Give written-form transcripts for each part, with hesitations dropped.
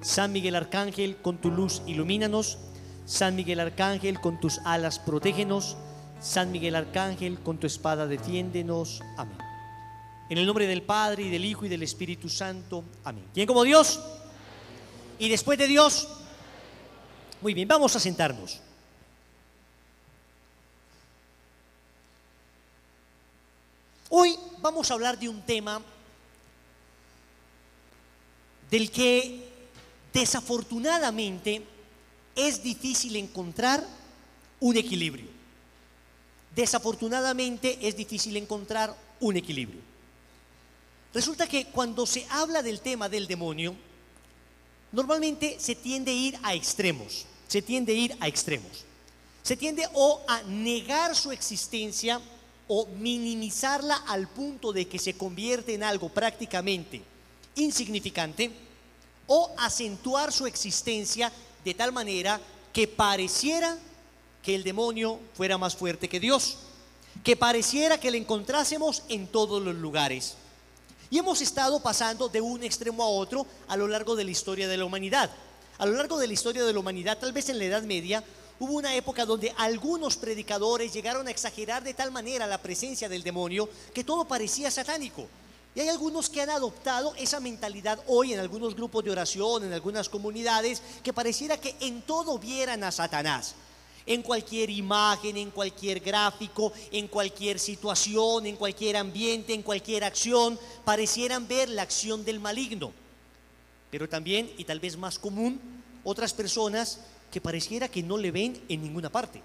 San Miguel Arcángel, con tu luz ilumínanos. San Miguel Arcángel, con tus alas protégenos. San Miguel Arcángel, con tu espada defiéndenos. Amén. En el nombre del Padre, y del Hijo, y del Espíritu Santo. Amén. ¿Quién como Dios? ¿Y después de Dios? Muy bien, vamos a sentarnos. Hoy vamos a hablar de un tema del que desafortunadamente es difícil encontrar un equilibrio. Desafortunadamente es difícil encontrar un equilibrio. Resulta que cuando se habla del tema del demonio, normalmente se tiende a ir a extremos. Se tiende o a negar su existencia o minimizarla al punto de que se convierte en algo prácticamente insignificante, o acentuar su existencia de tal manera que pareciera que el demonio fuera más fuerte que Dios, que pareciera que le encontrásemos en todos los lugares. Y hemos estado pasando de un extremo a otro a lo largo de la historia de la humanidad. A lo largo de la historia de la humanidad, tal vez en la Edad Media, hubo una época donde algunos predicadores llegaron a exagerar de tal manera la presencia del demonio que todo parecía satánico. Y hay algunos que han adoptado esa mentalidad hoy en algunos grupos de oración, en algunas comunidades, que pareciera que en todo vieran a Satanás. En cualquier imagen, en cualquier gráfico, en cualquier situación, en cualquier ambiente, en cualquier acción, parecieran ver la acción del maligno. Pero también, y tal vez más común, otras personas que pareciera que no le ven en ninguna parte,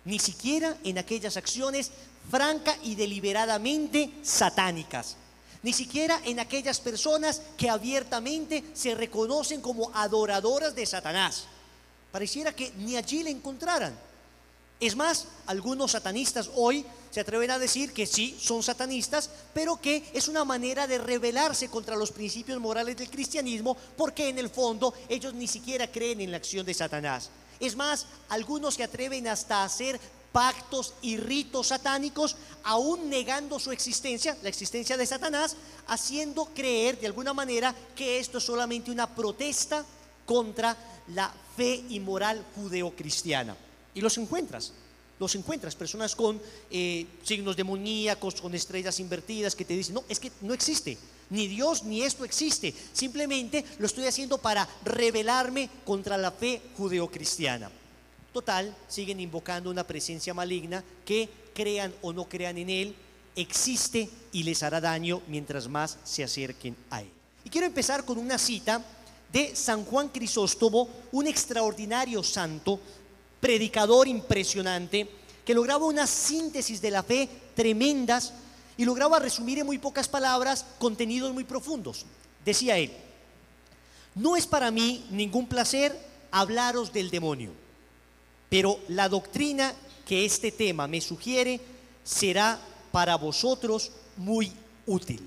ni siquiera en aquellas acciones franca y deliberadamente satánicas, ni siquiera en aquellas personas que abiertamente se reconocen como adoradoras de Satanás. Pareciera que ni allí le encontraran. Es más, algunos satanistas hoy se atreven a decir que sí, son satanistas, pero que es una manera de rebelarse contra los principios morales del cristianismo, porque en el fondo ellos ni siquiera creen en la acción de Satanás. Es más, algunos se atreven hasta a hacer pactos y ritos satánicos, aún negando su existencia, la existencia de Satanás, haciendo creer de alguna manera que esto es solamente una protesta contra la fe y moral judeocristiana. Y los encuentras, personas con signos demoníacos, con estrellas invertidas, que te dicen: no, es que no existe, ni Dios ni esto existe, simplemente lo estoy haciendo para rebelarme contra la fe judeocristiana. Total, siguen invocando una presencia maligna que, crean o no crean en él, existe y les hará daño mientras más se acerquen a él. Y quiero empezar con una cita de San Juan Crisóstomo, un extraordinario santo, predicador impresionante, que lograba una síntesis de la fe tremendas y lograba resumir en muy pocas palabras contenidos muy profundos. Decía él: no es para mí ningún placer hablaros del demonio, pero la doctrina que este tema me sugiere será para vosotros muy útil.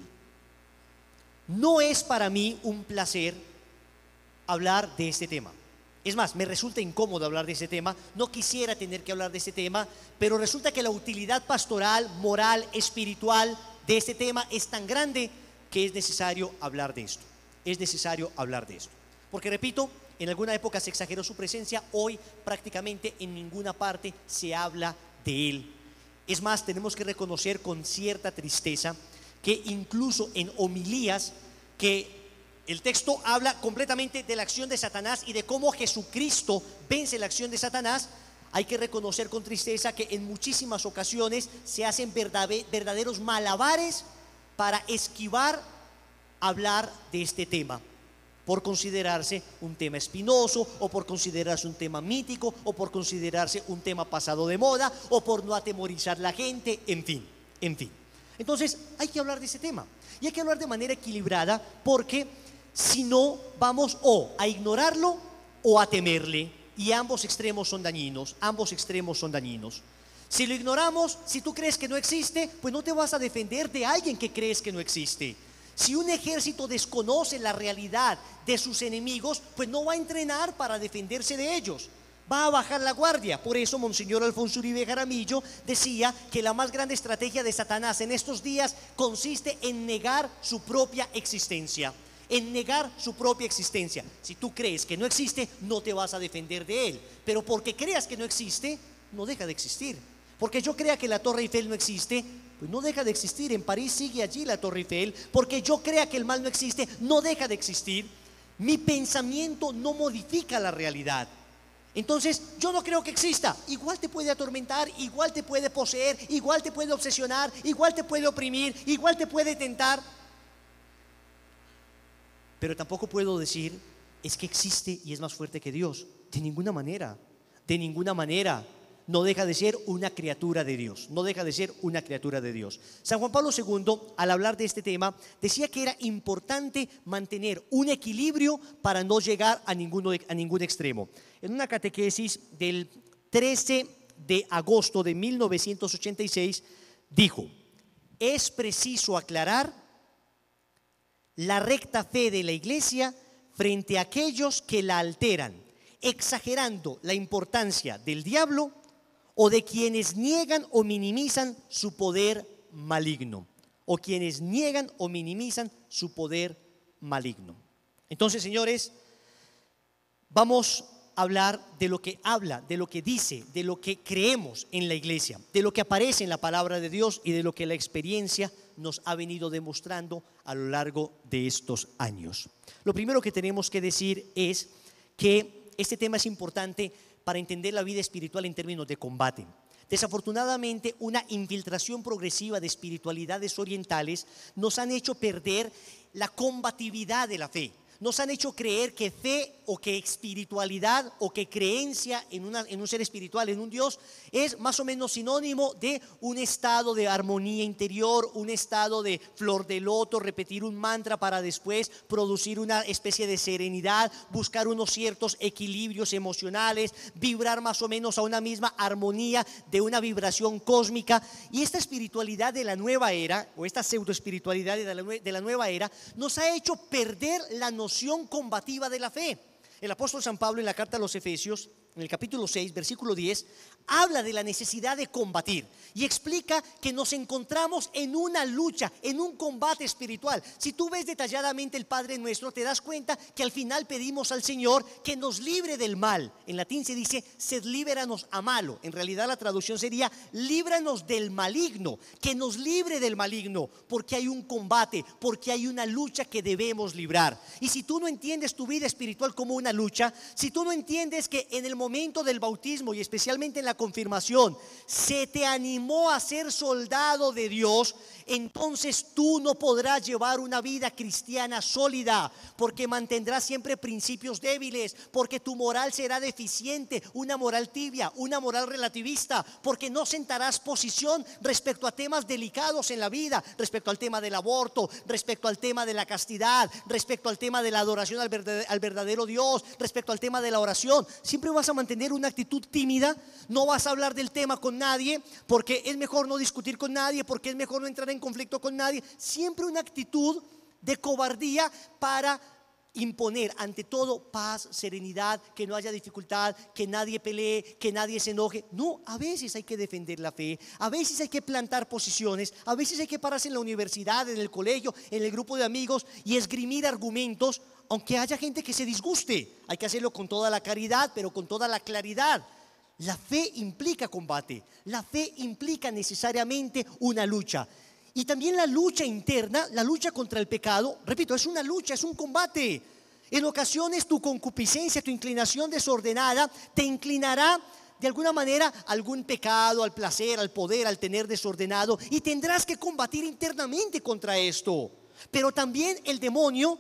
No es para mí un placer hablar de este tema. Es más, me resulta incómodo hablar de ese tema, no quisiera tener que hablar de ese tema, pero resulta que la utilidad pastoral, moral, espiritual de este tema es tan grande que es necesario hablar de esto. Es necesario hablar de esto. Porque repito, en alguna época se exageró su presencia, hoy prácticamente en ninguna parte se habla de él. Es más, tenemos que reconocer con cierta tristeza que incluso en homilías, que el texto habla completamente de la acción de Satanás y de cómo Jesucristo vence la acción de Satanás, hay que reconocer con tristeza que en muchísimas ocasiones se hacen verdaderos malabares para esquivar hablar de este tema, por considerarse un tema espinoso, o por considerarse un tema mítico, o por considerarse un tema pasado de moda, o por no atemorizar a la gente, en fin. Entonces hay que hablar de ese tema, y hay que hablar de manera equilibrada, porque si no, vamos o a ignorarlo o a temerle, y ambos extremos son dañinos, Si lo ignoramos, si tú crees que no existe, pues no te vas a defender de alguien que crees que no existe. Si un ejército desconoce la realidad de sus enemigos, pues no va a entrenar para defenderse de ellos, va a bajar la guardia. Por eso Monseñor Alfonso Uribe Jaramillo decía que la más grande estrategia de Satanás en estos días consiste en negar su propia existencia, en negar su propia existencia. Si tú crees que no existe, no te vas a defender de él, pero porque creas que no existe, no deja de existir. Porque yo crea que la Torre Eiffel no existe, pues no deja de existir. En París sigue allí la Torre Eiffel. Porque yo crea que el mal no existe, no deja de existir. Mi pensamiento no modifica la realidad. Entonces yo no creo que exista. Igual te puede atormentar, igual te puede poseer, igual te puede obsesionar, igual te puede oprimir, igual te puede tentar. Pero tampoco puedo decir, es que existe y es más fuerte que Dios. De ninguna manera, de ninguna manera. No deja de ser una criatura de Dios, no deja de ser una criatura de Dios. San Juan Pablo II, al hablar de este tema, decía que era importante mantener un equilibrio para no llegar a ningún extremo. En una catequesis del 13 de agosto de 1986 dijo: es preciso aclarar la recta fe de la Iglesia frente a aquellos que la alteran, exagerando la importancia del diablo o de quienes niegan o minimizan su poder maligno, o quienes niegan o minimizan su poder maligno. Entonces, señores, vamos a hablar de lo que habla, de lo que dice, de lo que creemos en la iglesia, de lo que aparece en la palabra de Dios y de lo que la experiencia nos ha venido demostrando a lo largo de estos años. Lo primero que tenemos que decir es que este tema es importante para entender la vida espiritual en términos de combate. Desafortunadamente, una infiltración progresiva de espiritualidades orientales nos han hecho perder la combatividad de la fe. Nos han hecho creer que fe o que espiritualidad o que creencia en un ser espiritual, en un Dios, es más o menos sinónimo de un estado de armonía interior, un estado de flor de loto, repetir un mantra para después producir una especie de serenidad, buscar unos ciertos equilibrios emocionales, vibrar más o menos a una misma armonía de una vibración cósmica. Y esta espiritualidad de la nueva era, o esta pseudoespiritualidad de la nueva era, nos ha hecho perder la noción combativa de la fe. El apóstol San Pablo, en la carta a los Efesios, en el capítulo 6, versículo 10, habla de la necesidad de combatir y explica que nos encontramos en una lucha, en un combate espiritual. Si tú ves detalladamente el Padre Nuestro, te das cuenta que al final pedimos al Señor que nos libre del mal. En latín se dice sed líbranos a malo. En realidad la traducción sería líbranos del maligno, que nos libre del maligno, porque hay un combate, porque hay una lucha que debemos librar. Y si tú no entiendes tu vida espiritual como una lucha, si tú no entiendes que en el momento del bautismo y especialmente en la confirmación se te animó a ser soldado de Dios, entonces tú no podrás llevar una vida cristiana sólida, porque mantendrás siempre principios débiles, porque tu moral será deficiente, una moral tibia, una moral relativista, porque no sentarás posición respecto a temas delicados en la vida, respecto al tema del aborto, respecto al tema de la castidad, respecto al tema de la adoración al verdadero Dios, respecto al tema de la oración. Siempre vas a mantener una actitud tímida, no vas a hablar del tema con nadie, porque es mejor no discutir con nadie, porque es mejor no entrar en conflicto con nadie. Siempre una actitud de cobardía para imponer ante todo paz, serenidad, que no haya dificultad, que nadie pelee, que nadie se enoje. No, a veces hay que defender la fe, a veces hay que plantar posiciones, a veces hay que pararse en la universidad, en el colegio, en el grupo de amigos y esgrimir argumentos, aunque haya gente que se disguste. Hay que hacerlo con toda la caridad, pero con toda la claridad. La fe implica combate, la fe implica necesariamente una lucha. Y también la lucha interna, la lucha contra el pecado, repito, es una lucha, es un combate. En ocasiones tu concupiscencia, tu inclinación desordenada te inclinará de alguna manera a algún pecado, al placer, al poder, al tener desordenado, y tendrás que combatir internamente contra esto. Pero también el demonio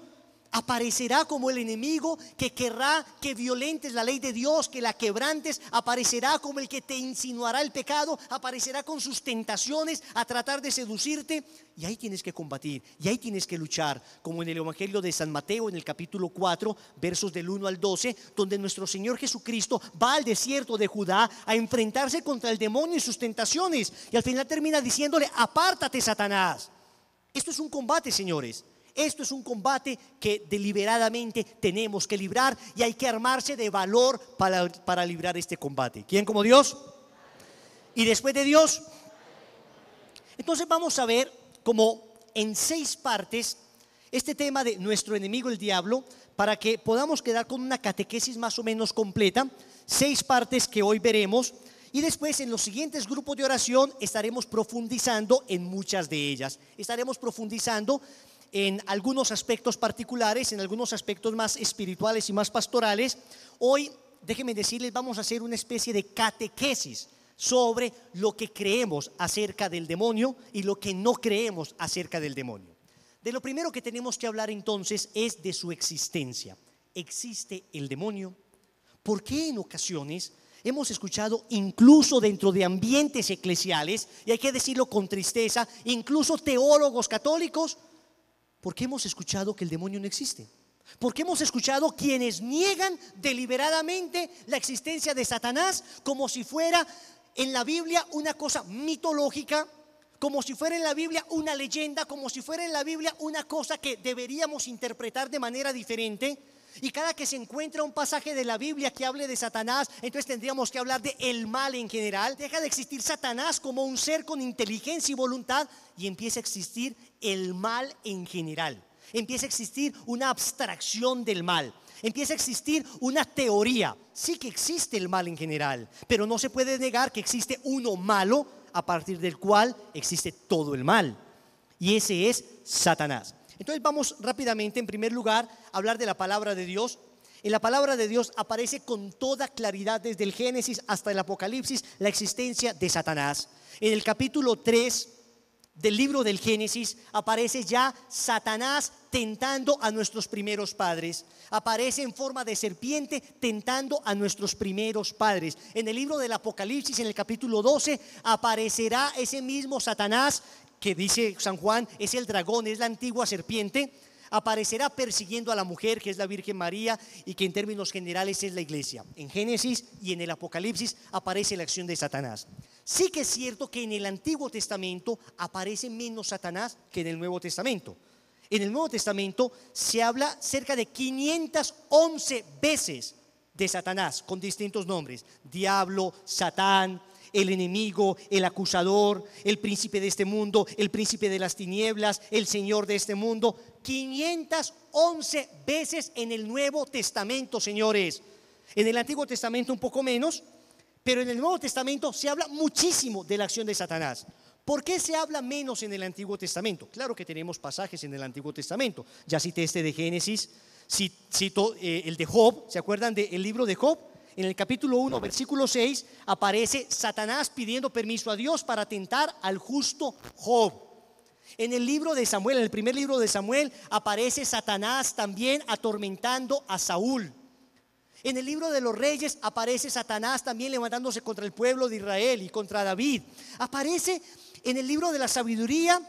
aparecerá como el enemigo que querrá que violentes la ley de Dios, que la quebrantes. Aparecerá como el que te insinuará el pecado, aparecerá con sus tentaciones a tratar de seducirte. Y ahí tienes que combatir, y ahí tienes que luchar, como en el Evangelio de San Mateo, en el capítulo 4, versos del 1 al 12, donde nuestro Señor Jesucristo va al desierto de Judá a enfrentarse contra el demonio y sus tentaciones, y al final termina diciéndole: apártate, Satanás. Esto es un combate, señores. Esto es un combate que deliberadamente tenemos que librar, y hay que armarse de valor para librar este combate. ¿Quién como Dios? ¿Y después de Dios? Entonces vamos a ver como en 6 partes este tema de nuestro enemigo el diablo para que podamos quedar con una catequesis más o menos completa, 6 partes que hoy veremos, y después en los siguientes grupos de oración estaremos profundizando en muchas de ellas. Estaremos profundizando en algunos aspectos particulares, en algunos aspectos más espirituales y más pastorales. Hoy, déjenme decirles, vamos a hacer una especie de catequesis sobre lo que creemos acerca del demonio y lo que no creemos acerca del demonio. De lo primero que tenemos que hablar entonces es de su existencia. ¿Existe el demonio? ¿Por qué en ocasiones hemos escuchado, incluso dentro de ambientes eclesiales, y hay que decirlo con tristeza, incluso teólogos católicos, por qué hemos escuchado que el demonio no existe? ¿Por qué hemos escuchado quienes niegan deliberadamente la existencia de Satanás como si fuera en la Biblia una cosa mitológica, como si fuera en la Biblia una leyenda, como si fuera en la Biblia una cosa que deberíamos interpretar de manera diferente? Y cada que se encuentra un pasaje de la Biblia que hable de Satanás, entonces tendríamos que hablar de el mal en general. Deja de existir Satanás como un ser con inteligencia y voluntad y empieza a existir el mal en general. Empieza a existir una abstracción del mal. Empieza a existir una teoría. Sí que existe el mal en general, pero no se puede negar que existe uno malo a partir del cual existe todo el mal. Y ese es Satanás. Entonces vamos rápidamente, en primer lugar, a hablar de la palabra de Dios. En la palabra de Dios aparece con toda claridad desde el Génesis hasta el Apocalipsis la existencia de Satanás. En el capítulo 3 del libro del Génesis aparece ya Satanás tentando a nuestros primeros padres. Aparece en forma de serpiente tentando a nuestros primeros padres. En el libro del Apocalipsis, en el capítulo 12, aparecerá ese mismo Satanás que dice San Juan es el dragón, es la antigua serpiente. Aparecerá persiguiendo a la mujer, que es la Virgen María, y que en términos generales es la iglesia. En Génesis y en el Apocalipsis aparece la acción de Satanás. Sí que es cierto que en el Antiguo Testamento aparece menos Satanás que en el Nuevo Testamento. En el Nuevo Testamento se habla cerca de 511 veces de Satanás, con distintos nombres: diablo, Satán, el enemigo, el acusador, el príncipe de este mundo, el príncipe de las tinieblas, el señor de este mundo. 511 veces en el Nuevo Testamento, señores. En el Antiguo Testamento un poco menos, pero en el Nuevo Testamento se habla muchísimo de la acción de Satanás. ¿Por qué se habla menos en el Antiguo Testamento? Claro que tenemos pasajes en el Antiguo Testamento. Ya cité este de Génesis, cito el de Job. ¿Se acuerdan del libro de Job? En el capítulo 1, versículo 6, aparece Satanás pidiendo permiso a Dios para tentar al justo Job. En el libro de Samuel, en el primer libro de Samuel, aparece Satanás también atormentando a Saúl. En el libro de los Reyes aparece Satanás también levantándose contra el pueblo de Israel y contra David. Aparece en el libro de la sabiduría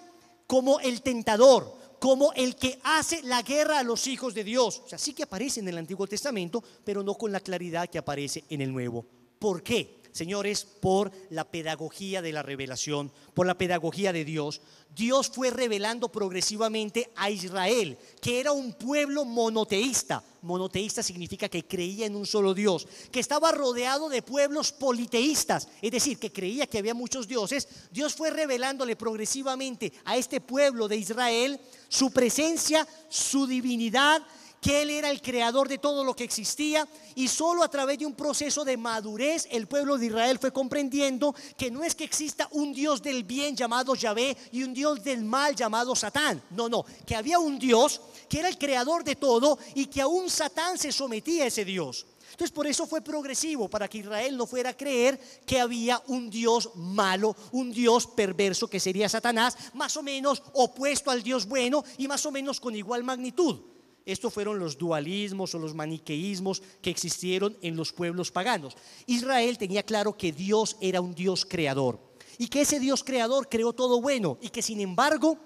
como el tentador, como el que hace la guerra a los hijos de Dios. O sea, sí que aparece en el Antiguo Testamento, pero no con la claridad que aparece en el Nuevo. ¿Por qué? Señores, por la pedagogía de la revelación, por la pedagogía de Dios. Dios fue revelando progresivamente a Israel, que era un pueblo monoteísta. Monoteísta significa que creía en un solo Dios, que estaba rodeado de pueblos politeístas, es decir, que creía que había muchos dioses. Dios fue revelándole progresivamente a este pueblo de Israel su presencia, su divinidad, que Él era el creador de todo lo que existía, y solo a través de un proceso de madurez el pueblo de Israel fue comprendiendo que no es que exista un Dios del bien llamado Yahvé y un Dios del mal llamado Satán. No, que había un Dios que era el creador de todo y que aún Satán se sometía a ese Dios. Entonces por eso fue progresivo, para que Israel no fuera a creer que había un Dios malo, un Dios perverso que sería Satanás, más o menos opuesto al Dios bueno y más o menos con igual magnitud. Estos fueron los dualismos o los maniqueísmos que existieron en los pueblos paganos. Israel tenía claro que Dios era un Dios creador y que ese Dios creador creó todo bueno, y que sin embargo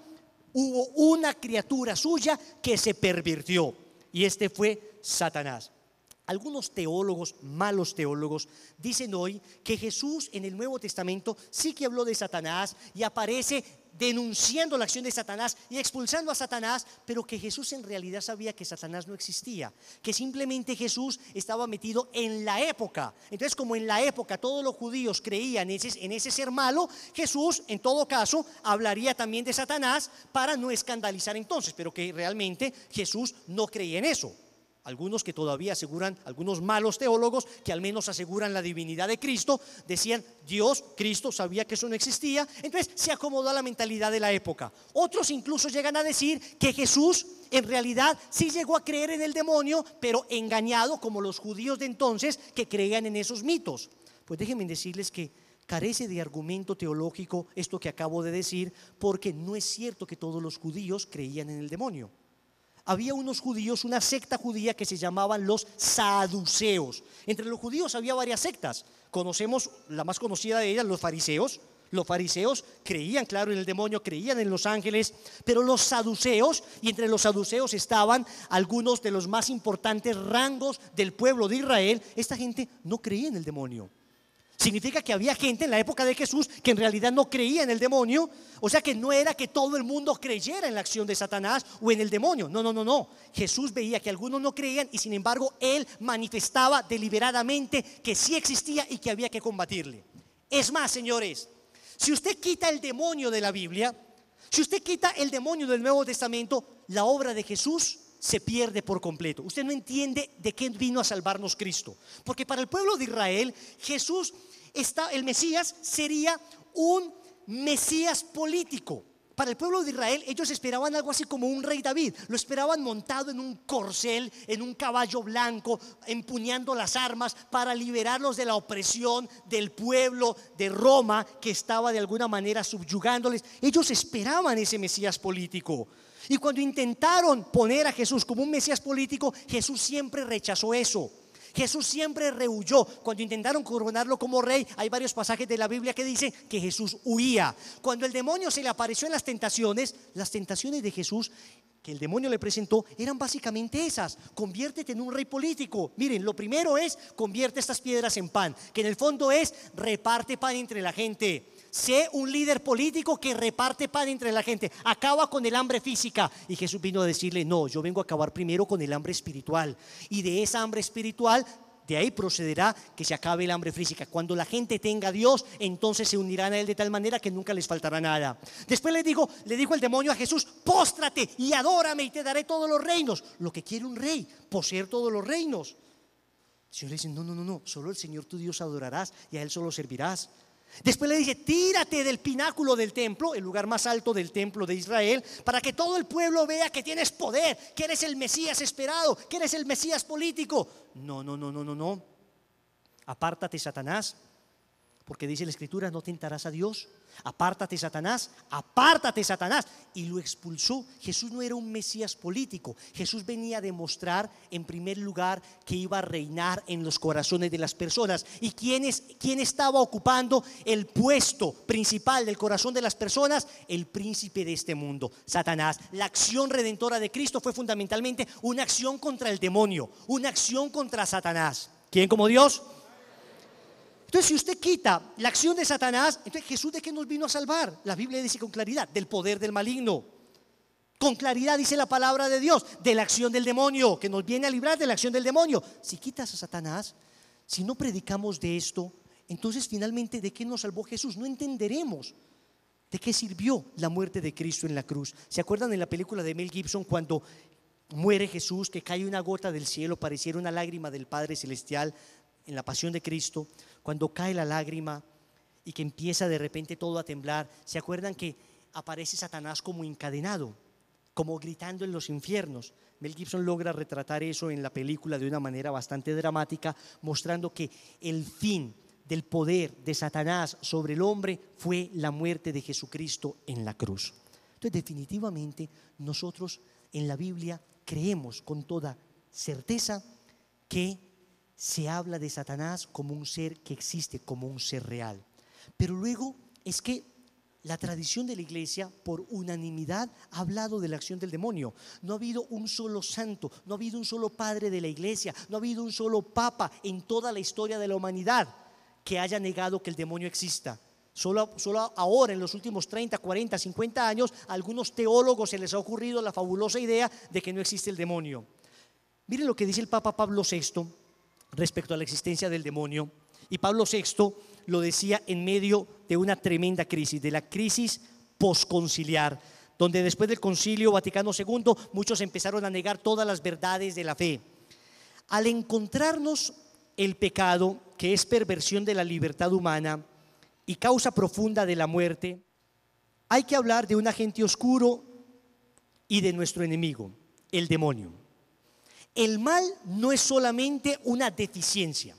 hubo una criatura suya que se pervirtió, y este fue Satanás. Algunos teólogos, malos teólogos, dicen hoy que Jesús en el Nuevo Testamento sí que habló de Satanás y aparece denunciando la acción de Satanás y expulsando a Satanás, pero que Jesús en realidad sabía que Satanás no existía, que simplemente Jesús estaba metido en la época. Entonces, como en la época todos los judíos creían en ese ser malo, Jesús en todo caso hablaría también de Satanás para no escandalizar entonces, pero que realmente Jesús no creía en eso. Algunos que todavía aseguran, algunos malos teólogos que al menos aseguran la divinidad de Cristo, decían Dios, Cristo sabía que eso no existía, entonces se acomodó a la mentalidad de la época. Otros incluso llegan a decir que Jesús en realidad sí llegó a creer en el demonio, pero engañado como los judíos de entonces que creían en esos mitos. Pues déjenme decirles que carece de argumento teológico esto que acabo de decir, porque no es cierto que todos los judíos creían en el demonio. Había unos judíos, una secta judía que se llamaban los saduceos. Entre los judíos había varias sectas. Conocemos la más conocida de ellas, los fariseos. Los fariseos creían, claro, en el demonio, creían en los ángeles, pero los saduceos, y entre los saduceos estaban algunos de los más importantes rangos del pueblo de Israel, esta gente no creía en el demonio. Significa que había gente en la época de Jesús que en realidad no creía en el demonio. O sea que no era que todo el mundo creyera en la acción de Satanás o en el demonio. No. Jesús veía que algunos no creían y sin embargo Él manifestaba deliberadamente que sí existía y que había que combatirle. Es más, señores, si usted quita el demonio de la Biblia, si usted quita el demonio del Nuevo Testamento, la obra de Jesús se pierde por completo. Usted no entiende de qué vino a salvarnos Cristo. Porque para el pueblo de Israel, Jesús, el Mesías, sería un Mesías político. Para el pueblo de Israel, ellos esperaban algo así como un rey David. Lo esperaban montado en un corcel, en un caballo blanco, empuñando las armas para liberarlos de la opresión del pueblo de Roma que estaba de alguna manera subyugándoles. Ellos esperaban ese Mesías político. Y cuando intentaron poner a Jesús como un Mesías político, Jesús siempre rechazó eso. Jesús siempre rehuyó. Cuando intentaron coronarlo como rey, hay varios pasajes de la Biblia que dicen que Jesús huía. Cuando el demonio se le apareció en las tentaciones de Jesús que el demonio le presentó eran básicamente esas: conviértete en un rey político. Miren, lo primero es convierte estas piedras en pan, que en el fondo es reparte pan entre la gente. Sé un líder político que reparte pan entre la gente, acaba con el hambre física. Y Jesús vino a decirle: no, yo vengo a acabar primero con el hambre espiritual, y de esa hambre espiritual, de ahí procederá que se acabe el hambre física. Cuando la gente tenga a Dios, entonces se unirán a Él de tal manera que nunca les faltará nada. Después le dijo el demonio a Jesús: póstrate y adórame y te daré todos los reinos. Lo que quiere un rey, poseer todos los reinos. El Señor le dice: no, solo el Señor tu Dios adorarás y a Él solo servirás. Después le dice: tírate del pináculo del templo, el lugar más alto del templo de Israel, para que todo el pueblo vea que tienes poder, que eres el Mesías esperado, que eres el Mesías político. No. Apártate, Satanás, porque dice la Escritura: no tentarás a Dios. Apártate, Satanás, apártate, Satanás. Y lo expulsó. Jesús no era un Mesías político. Jesús venía a demostrar en primer lugar que iba a reinar en los corazones de las personas. ¿Y quién estaba ocupando el puesto principal del corazón de las personas? El príncipe de este mundo, Satanás. La acción redentora de Cristo fue fundamentalmente una acción contra el demonio, una acción contra Satanás. ¿Quién como Dios? Entonces, si usted quita la acción de Satanás, entonces Jesús, ¿de qué nos vino a salvar? La Biblia dice con claridad: del poder del maligno. Con claridad dice la palabra de Dios: de la acción del demonio, que nos viene a librar de la acción del demonio. Si quitas a Satanás, si no predicamos de esto, entonces finalmente, ¿de qué nos salvó Jesús? No entenderemos de qué sirvió la muerte de Cristo en la cruz. ¿Se acuerdan en la película de Mel Gibson cuando muere Jesús, que cae una gota del cielo, pareciera una lágrima del Padre Celestial? En la pasión de Cristo, cuando cae la lágrima y que empieza de repente todo a temblar, ¿se acuerdan que aparece Satanás como encadenado, como gritando en los infiernos? Mel Gibson logra retratar eso en la película de una manera bastante dramática, mostrando que el fin del poder de Satanás sobre el hombre fue la muerte de Jesucristo en la cruz. Entonces, definitivamente nosotros en la Biblia creemos con toda certeza que se habla de Satanás como un ser que existe, como un ser real. Pero luego es que la tradición de la iglesia, por unanimidad, ha hablado de la acción del demonio. No ha habido un solo santo, no ha habido un solo padre de la iglesia, no ha habido un solo papa en toda la historia de la humanidad que haya negado que el demonio exista. Solo ahora, en los últimos 30, 40, 50 años, a algunos teólogos se les ha ocurrido la fabulosa idea de que no existe el demonio. Mire lo que dice el Papa Pablo VI respecto a la existencia del demonio. Y Pablo VI lo decía en medio de una tremenda crisis, de la crisis posconciliar, donde después del Concilio Vaticano II muchos empezaron a negar todas las verdades de la fe. Al encontrarnos el pecado, que es perversión de la libertad humana y causa profunda de la muerte, hay que hablar de un agente oscuro y de nuestro enemigo, el demonio. El mal no es solamente una deficiencia,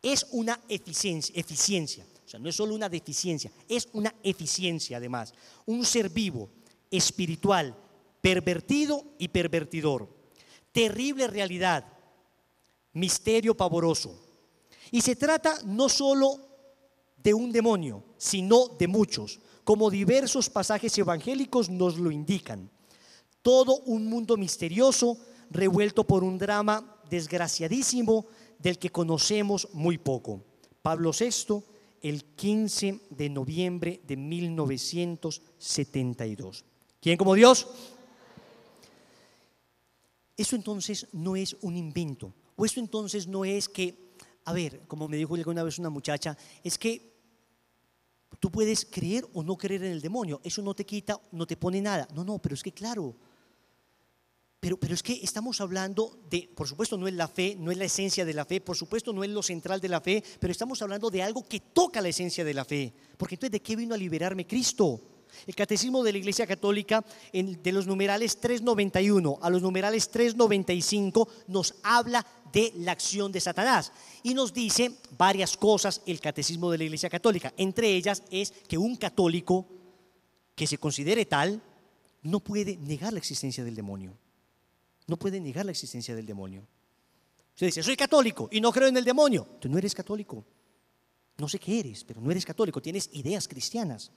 es una eficiencia. O sea, no es solo una deficiencia, es una eficiencia además. Un ser vivo, espiritual, pervertido y pervertidor. Terrible realidad, misterio pavoroso. Y se trata no solo de un demonio, sino de muchos, como diversos pasajes evangélicos nos lo indican. Todo un mundo misterioso revuelto por un drama desgraciadísimo del que conocemos muy poco. Pablo VI, el 15 de noviembre de 1972. ¿Quién como Dios? Eso entonces no es un invento, o esto entonces no es que, a ver, como me dijo alguna vez una muchacha, es que tú puedes creer o no creer en el demonio, eso no te quita, no te pone nada. No, pero es que claro, pero es que estamos hablando de, por supuesto no es la fe, no es la esencia de la fe, por supuesto no es lo central de la fe, pero estamos hablando de algo que toca la esencia de la fe, porque entonces ¿de qué vino a liberarme Cristo? El Catecismo de la Iglesia Católica, de los numerales 391 a los numerales 395, nos habla de la acción de Satanás y nos dice varias cosas el Catecismo de la Iglesia Católica. Entre ellas es que un católico que se considere tal no puede negar la existencia del demonio. No puede negar la existencia del demonio. Usted dice, soy católico y no creo en el demonio. Tú no eres católico. No sé qué eres, pero no eres católico. Tienes ideas cristianas.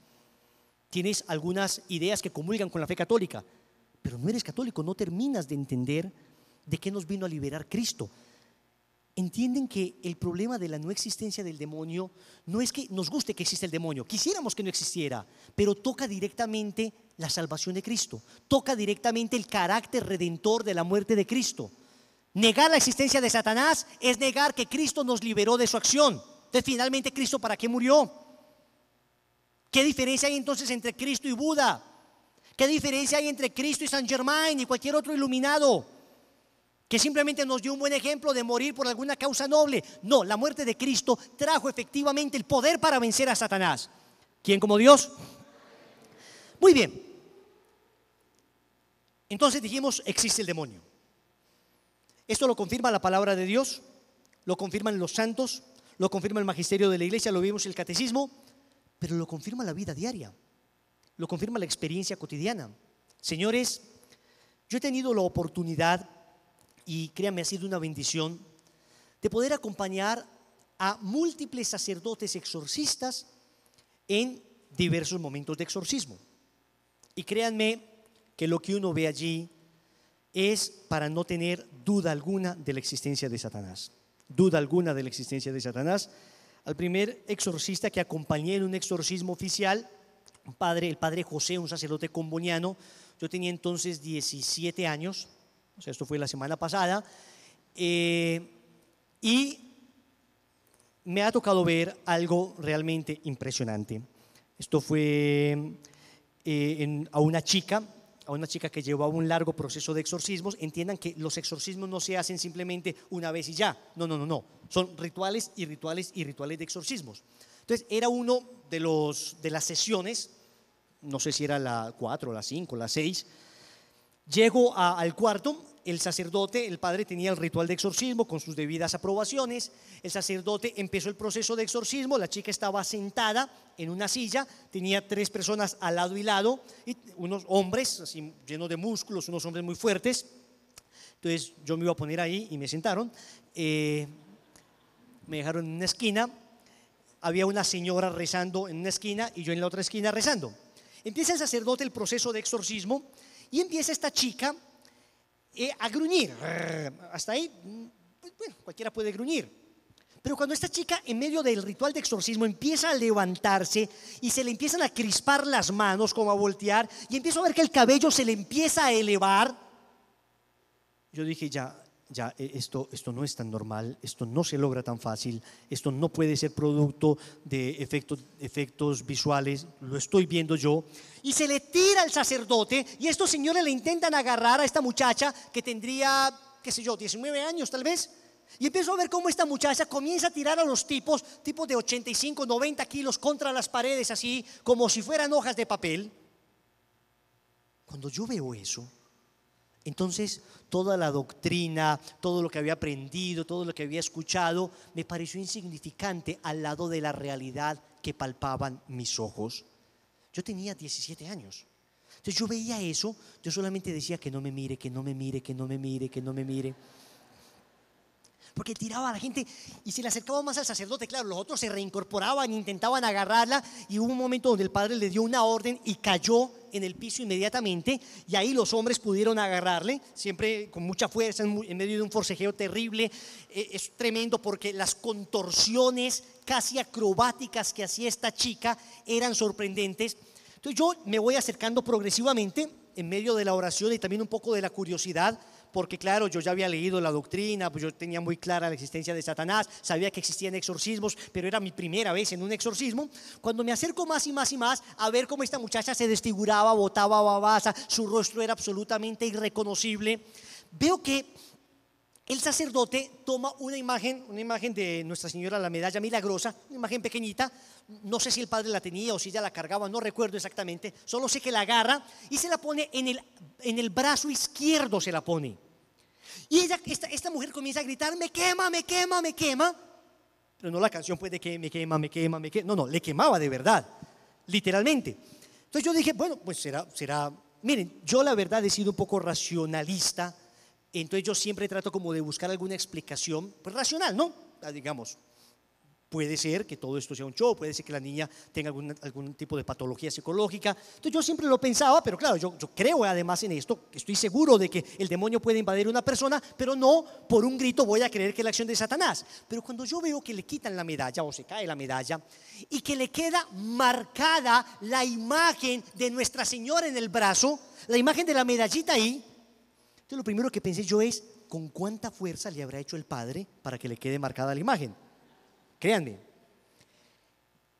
Tienes algunas ideas que comulgan con la fe católica, pero no eres católico, no terminas de entender de qué nos vino a liberar Cristo. Entienden que el problema de la no existencia del demonio no es que nos guste que exista el demonio, quisiéramos que no existiera, pero toca directamente la salvación de Cristo, toca directamente el carácter redentor de la muerte de Cristo. Negar la existencia de Satanás es negar que Cristo nos liberó de su acción. Entonces, finalmente, ¿Cristo para qué murió? ¿Qué diferencia hay entonces entre Cristo y Buda? ¿Qué diferencia hay entre Cristo y Saint Germain y cualquier otro iluminado que simplemente nos dio un buen ejemplo de morir por alguna causa noble? No, la muerte de Cristo trajo efectivamente el poder para vencer a Satanás. ¿Quién como Dios? Muy bien. Entonces dijimos, existe el demonio. Esto lo confirma la palabra de Dios, lo confirman los santos, lo confirma el magisterio de la iglesia, lo vimos en el catecismo, pero lo confirma la vida diaria, lo confirma la experiencia cotidiana. Señores, yo he tenido la oportunidad, y créanme, ha sido una bendición, de poder acompañar a múltiples sacerdotes exorcistas en diversos momentos de exorcismo. Y créanme que lo que uno ve allí es para no tener duda alguna de la existencia de Satanás. Duda alguna de la existencia de Satanás. Al primer exorcista que acompañé en un exorcismo oficial, el padre José, un sacerdote comboniano, yo tenía entonces 17 años, o sea, esto fue la semana pasada, y me ha tocado ver algo realmente impresionante. Esto fue a una chica que llevaba un largo proceso de exorcismos. Entiendan que los exorcismos no se hacen simplemente una vez y ya, no, son rituales y rituales y rituales de exorcismos. Entonces era uno de las sesiones, no sé si era la 4, la 5, la 6. Llego al cuarto, el sacerdote, el padre tenía el ritual de exorcismo con sus debidas aprobaciones. El sacerdote empezó el proceso de exorcismo, la chica estaba sentada en una silla, tenía 3 personas al lado y lado, y unos hombres así llenos de músculos, unos hombres muy fuertes. Entonces yo me iba a poner ahí y me sentaron, me dejaron en una esquina, había una señora rezando en una esquina y yo en la otra esquina rezando. Empieza el sacerdote el proceso de exorcismo y empieza esta chica a gruñir. Hasta ahí, bueno, cualquiera puede gruñir. Pero cuando esta chica en medio del ritual de exorcismo empieza a levantarse y se le empiezan a crispar las manos, como a voltear, y empiezo a ver que el cabello se le empieza a elevar, yo dije esto no es tan normal, esto no se logra tan fácil, esto no puede ser producto de efectos visuales, lo estoy viendo yo. Y se le tira al sacerdote y estos señores le intentan agarrar a esta muchacha que tendría, qué sé yo, 19 años tal vez. Y empiezo a ver cómo esta muchacha comienza a tirar a los tipos de 85, 90 kilos contra las paredes, así como si fueran hojas de papel. Cuando yo veo eso, entonces toda la doctrina, todo lo que había aprendido, todo lo que había escuchado, me pareció insignificante al lado de la realidad que palpaban mis ojos. Yo tenía 17 años. Entonces yo veía eso, yo solamente decía que no me mire, que no me mire, que no me mire, que no me mire. Porque tiraba a la gente y se le acercaba más al sacerdote. Claro, los otros se reincorporaban, intentaban agarrarla, y hubo un momento donde el padre le dio una orden y cayó en el piso inmediatamente, y ahí los hombres pudieron agarrarle, siempre con mucha fuerza, en medio de un forcejeo terrible. Es tremendo porque las contorsiones casi acrobáticas que hacía esta chica eran sorprendentes. Entonces yo me voy acercando progresivamente en medio de la oración y también un poco de la curiosidad, porque claro, yo ya había leído la doctrina, pues yo tenía muy clara la existencia de Satanás, sabía que existían exorcismos, pero era mi primera vez en un exorcismo. Cuando me acerco más y más y más a ver cómo esta muchacha se desfiguraba, botaba babasa, su rostro era absolutamente irreconocible, veo que el sacerdote toma una imagen de Nuestra Señora, la medalla milagrosa, una imagen pequeñita. No sé si el padre la tenía o si ella la cargaba, no recuerdo exactamente, solo sé que la agarra y se la pone en el brazo izquierdo, se la pone. Y esta mujer comienza a gritar: me quema, me quema, me quema. Pero no la canción pues de que me quema, me quema, me quema. No, le quemaba de verdad, literalmente. Entonces yo dije, bueno, pues será. Miren, yo la verdad he sido un poco racionalista. Entonces yo siempre trato como de buscar alguna explicación, pues racional, ¿no? Digamos, puede ser que todo esto sea un show, puede ser que la niña tenga algún tipo de patología psicológica. Entonces yo siempre lo pensaba, pero claro, yo creo además en esto, estoy seguro de que el demonio puede invadir una persona, pero no por un grito voy a creer que es la acción de Satanás. Pero cuando yo veo que le quitan la medalla o se cae la medalla y que le queda marcada la imagen de Nuestra Señora en el brazo, la imagen de la medallita ahí, entonces lo primero que pensé yo es: ¿con cuánta fuerza le habrá hecho el padre para que le quede marcada la imagen? Créanme.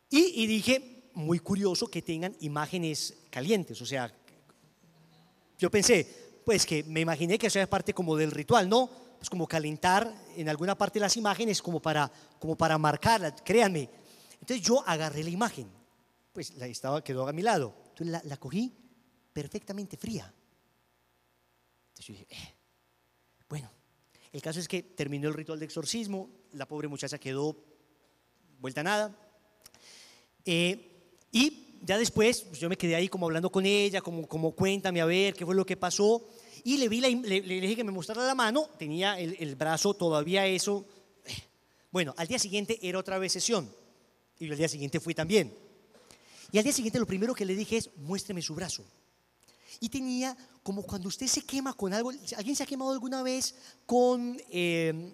Y dije, muy curioso que tengan imágenes calientes. O sea, yo pensé, pues que me imaginé que eso era parte como del ritual, ¿no? Pues como calentar en alguna parte las imágenes como para marcarlas, créanme. Entonces yo agarré la imagen, pues quedó a mi lado. Entonces la cogí perfectamente fría. Entonces yo dije, bueno, el caso es que terminó el ritual de exorcismo, la pobre muchacha quedó vuelta a nada, y ya después pues yo me quedé ahí como hablando con ella, como cuéntame a ver qué fue lo que pasó, y le dije que me mostrara la mano, tenía el brazo todavía eso. Bueno, al día siguiente era otra vez sesión, y al día siguiente fui también, y al día siguiente lo primero que le dije es: muéstreme su brazo. Y tenía como cuando usted se quema con algo. ¿Alguien se ha quemado alguna vez con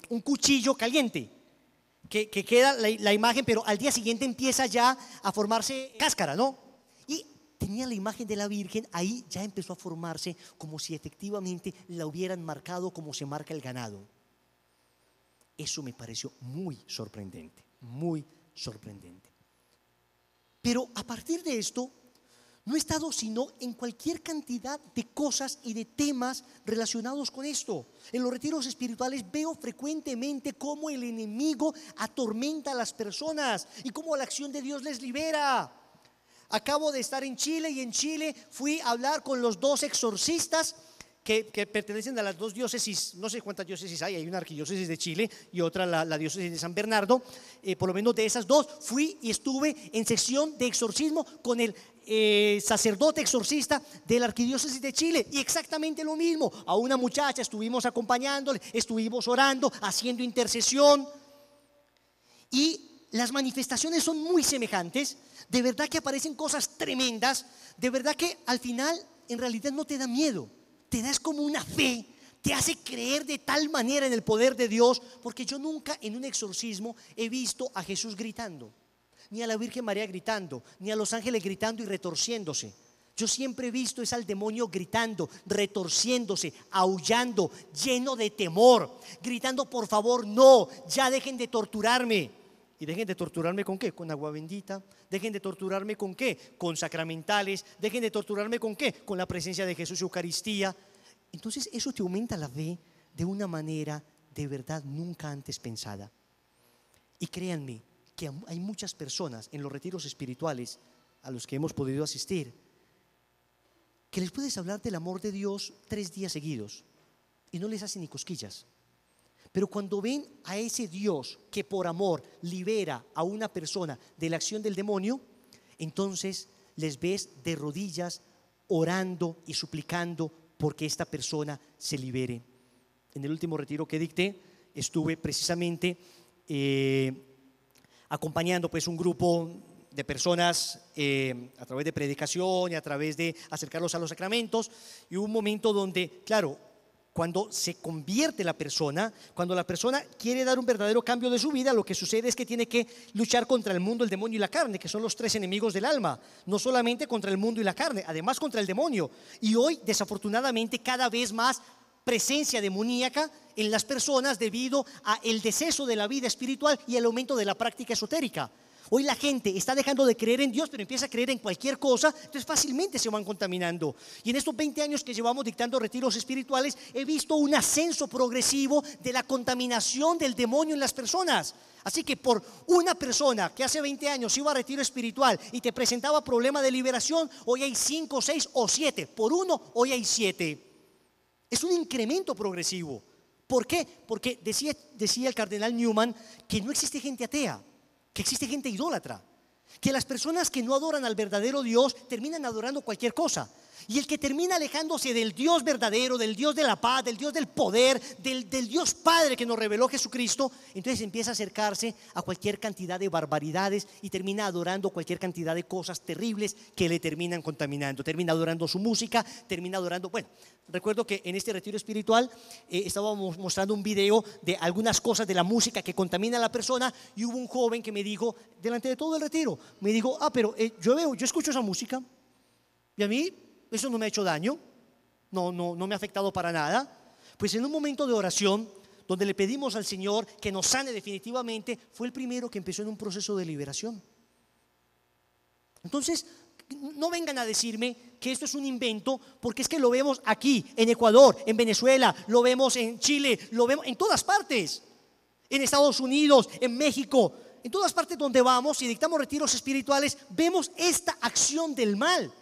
un cuchillo caliente? Que queda la imagen, pero al día siguiente empieza ya a formarse cáscara, ¿no? Y tenía la imagen de la Virgen, ahí ya empezó a formarse como si efectivamente la hubieran marcado como se marca el ganado. Eso me pareció muy sorprendente, muy sorprendente. Pero a partir de esto, no he estado sino en cualquier cantidad de cosas y de temas relacionados con esto. En los retiros espirituales veo frecuentemente cómo el enemigo atormenta a las personas y cómo la acción de Dios les libera. Acabo de estar en Chile y en Chile fui a hablar con los 2 exorcistas que pertenecen a las 2 diócesis. No sé cuántas diócesis hay una arquidiócesis de Chile y otra la diócesis de San Bernardo. Por lo menos de esas 2 fui y estuve en sesión de exorcismo con el sacerdote exorcista de la arquidiócesis de Chile, y exactamente lo mismo. A una muchacha estuvimos acompañándole, estuvimos orando, haciendo intercesión, y las manifestaciones son muy semejantes. De verdad que aparecen cosas tremendas. De verdad que al final en realidad no te da miedo, te das como una fe te hace creer de tal manera en el poder de Dios, porque yo nunca en un exorcismo he visto a Jesús gritando, ni a la Virgen María gritando, ni a los ángeles gritando y retorciéndose. Yo siempre he visto es al demonio gritando, retorciéndose, aullando, lleno de temor, gritando: por favor, no, ya dejen de torturarme. ¿Y dejen de torturarme con qué? Con agua bendita. ¿Dejen de torturarme con qué? Con sacramentales. ¿Dejen de torturarme con qué? Con la presencia de Jesús y Eucaristía. Entonces eso te aumenta la fe de una manera de verdad nunca antes pensada. Y créanme que hay muchas personas en los retiros espirituales a los que hemos podido asistir, que les puedes hablar del amor de Dios 3 días seguidos y no les hace ni cosquillas. Pero cuando ven a ese Dios que por amor libera a una persona de la acción del demonio, entonces les ves de rodillas orando y suplicando porque esta persona se libere. En el último retiro que dicté estuve precisamente acompañando pues un grupo de personas a través de predicación y a través de acercarlos a los sacramentos, y hubo un momento donde, claro, cuando se convierte la persona, cuando la persona quiere dar un verdadero cambio de su vida, lo que sucede es que tiene que luchar contra el mundo, el demonio y la carne, que son los 3 enemigos del alma. No solamente contra el mundo y la carne, además contra el demonio. Y hoy, desafortunadamente, cada vez más presencia demoníaca en las personas debido a el deceso de la vida espiritual y el aumento de la práctica esotérica. Hoy la gente está dejando de creer en Dios, pero empieza a creer en cualquier cosa, entonces fácilmente se van contaminando. Y en estos 20 años que llevamos dictando retiros espirituales, he visto un ascenso progresivo de la contaminación del demonio en las personas. Así que por una persona que hace 20 años iba a retiro espiritual y te presentaba problema de liberación, hoy hay 5, 6 o 7. Por uno, hoy hay 7. Es un incremento progresivo. ¿Por qué? Porque decía el cardenal Newman que no existe gente atea, que existe gente idólatra, que las personas que no adoran al verdadero Dios terminan adorando cualquier cosa. Y el que termina alejándose del Dios verdadero, del Dios de la paz, del Dios del poder, del Dios Padre que nos reveló Jesucristo, entonces empieza a acercarse a cualquier cantidad de barbaridades y termina adorando cualquier cantidad de cosas terribles que le terminan contaminando. Termina adorando su música, termina adorando, bueno, recuerdo que en este retiro espiritual estábamos mostrando un video de algunas cosas de la música que contamina a la persona, y hubo un joven que me dijo, delante de todo el retiro, me dijo: pero yo escucho esa música y a mí eso no me ha hecho daño, no me ha afectado para nada. Pues en un momento de oración donde le pedimos al Señor que nos sane definitivamente, fue el primero que empezó en un proceso de liberación. Entonces, no vengan a decirme que esto es un invento, porque es que lo vemos aquí, en Ecuador, en Venezuela, lo vemos en Chile, lo vemos en todas partes, en Estados Unidos, en México, en todas partes donde vamos y dictamos retiros espirituales, vemos esta acción del mal.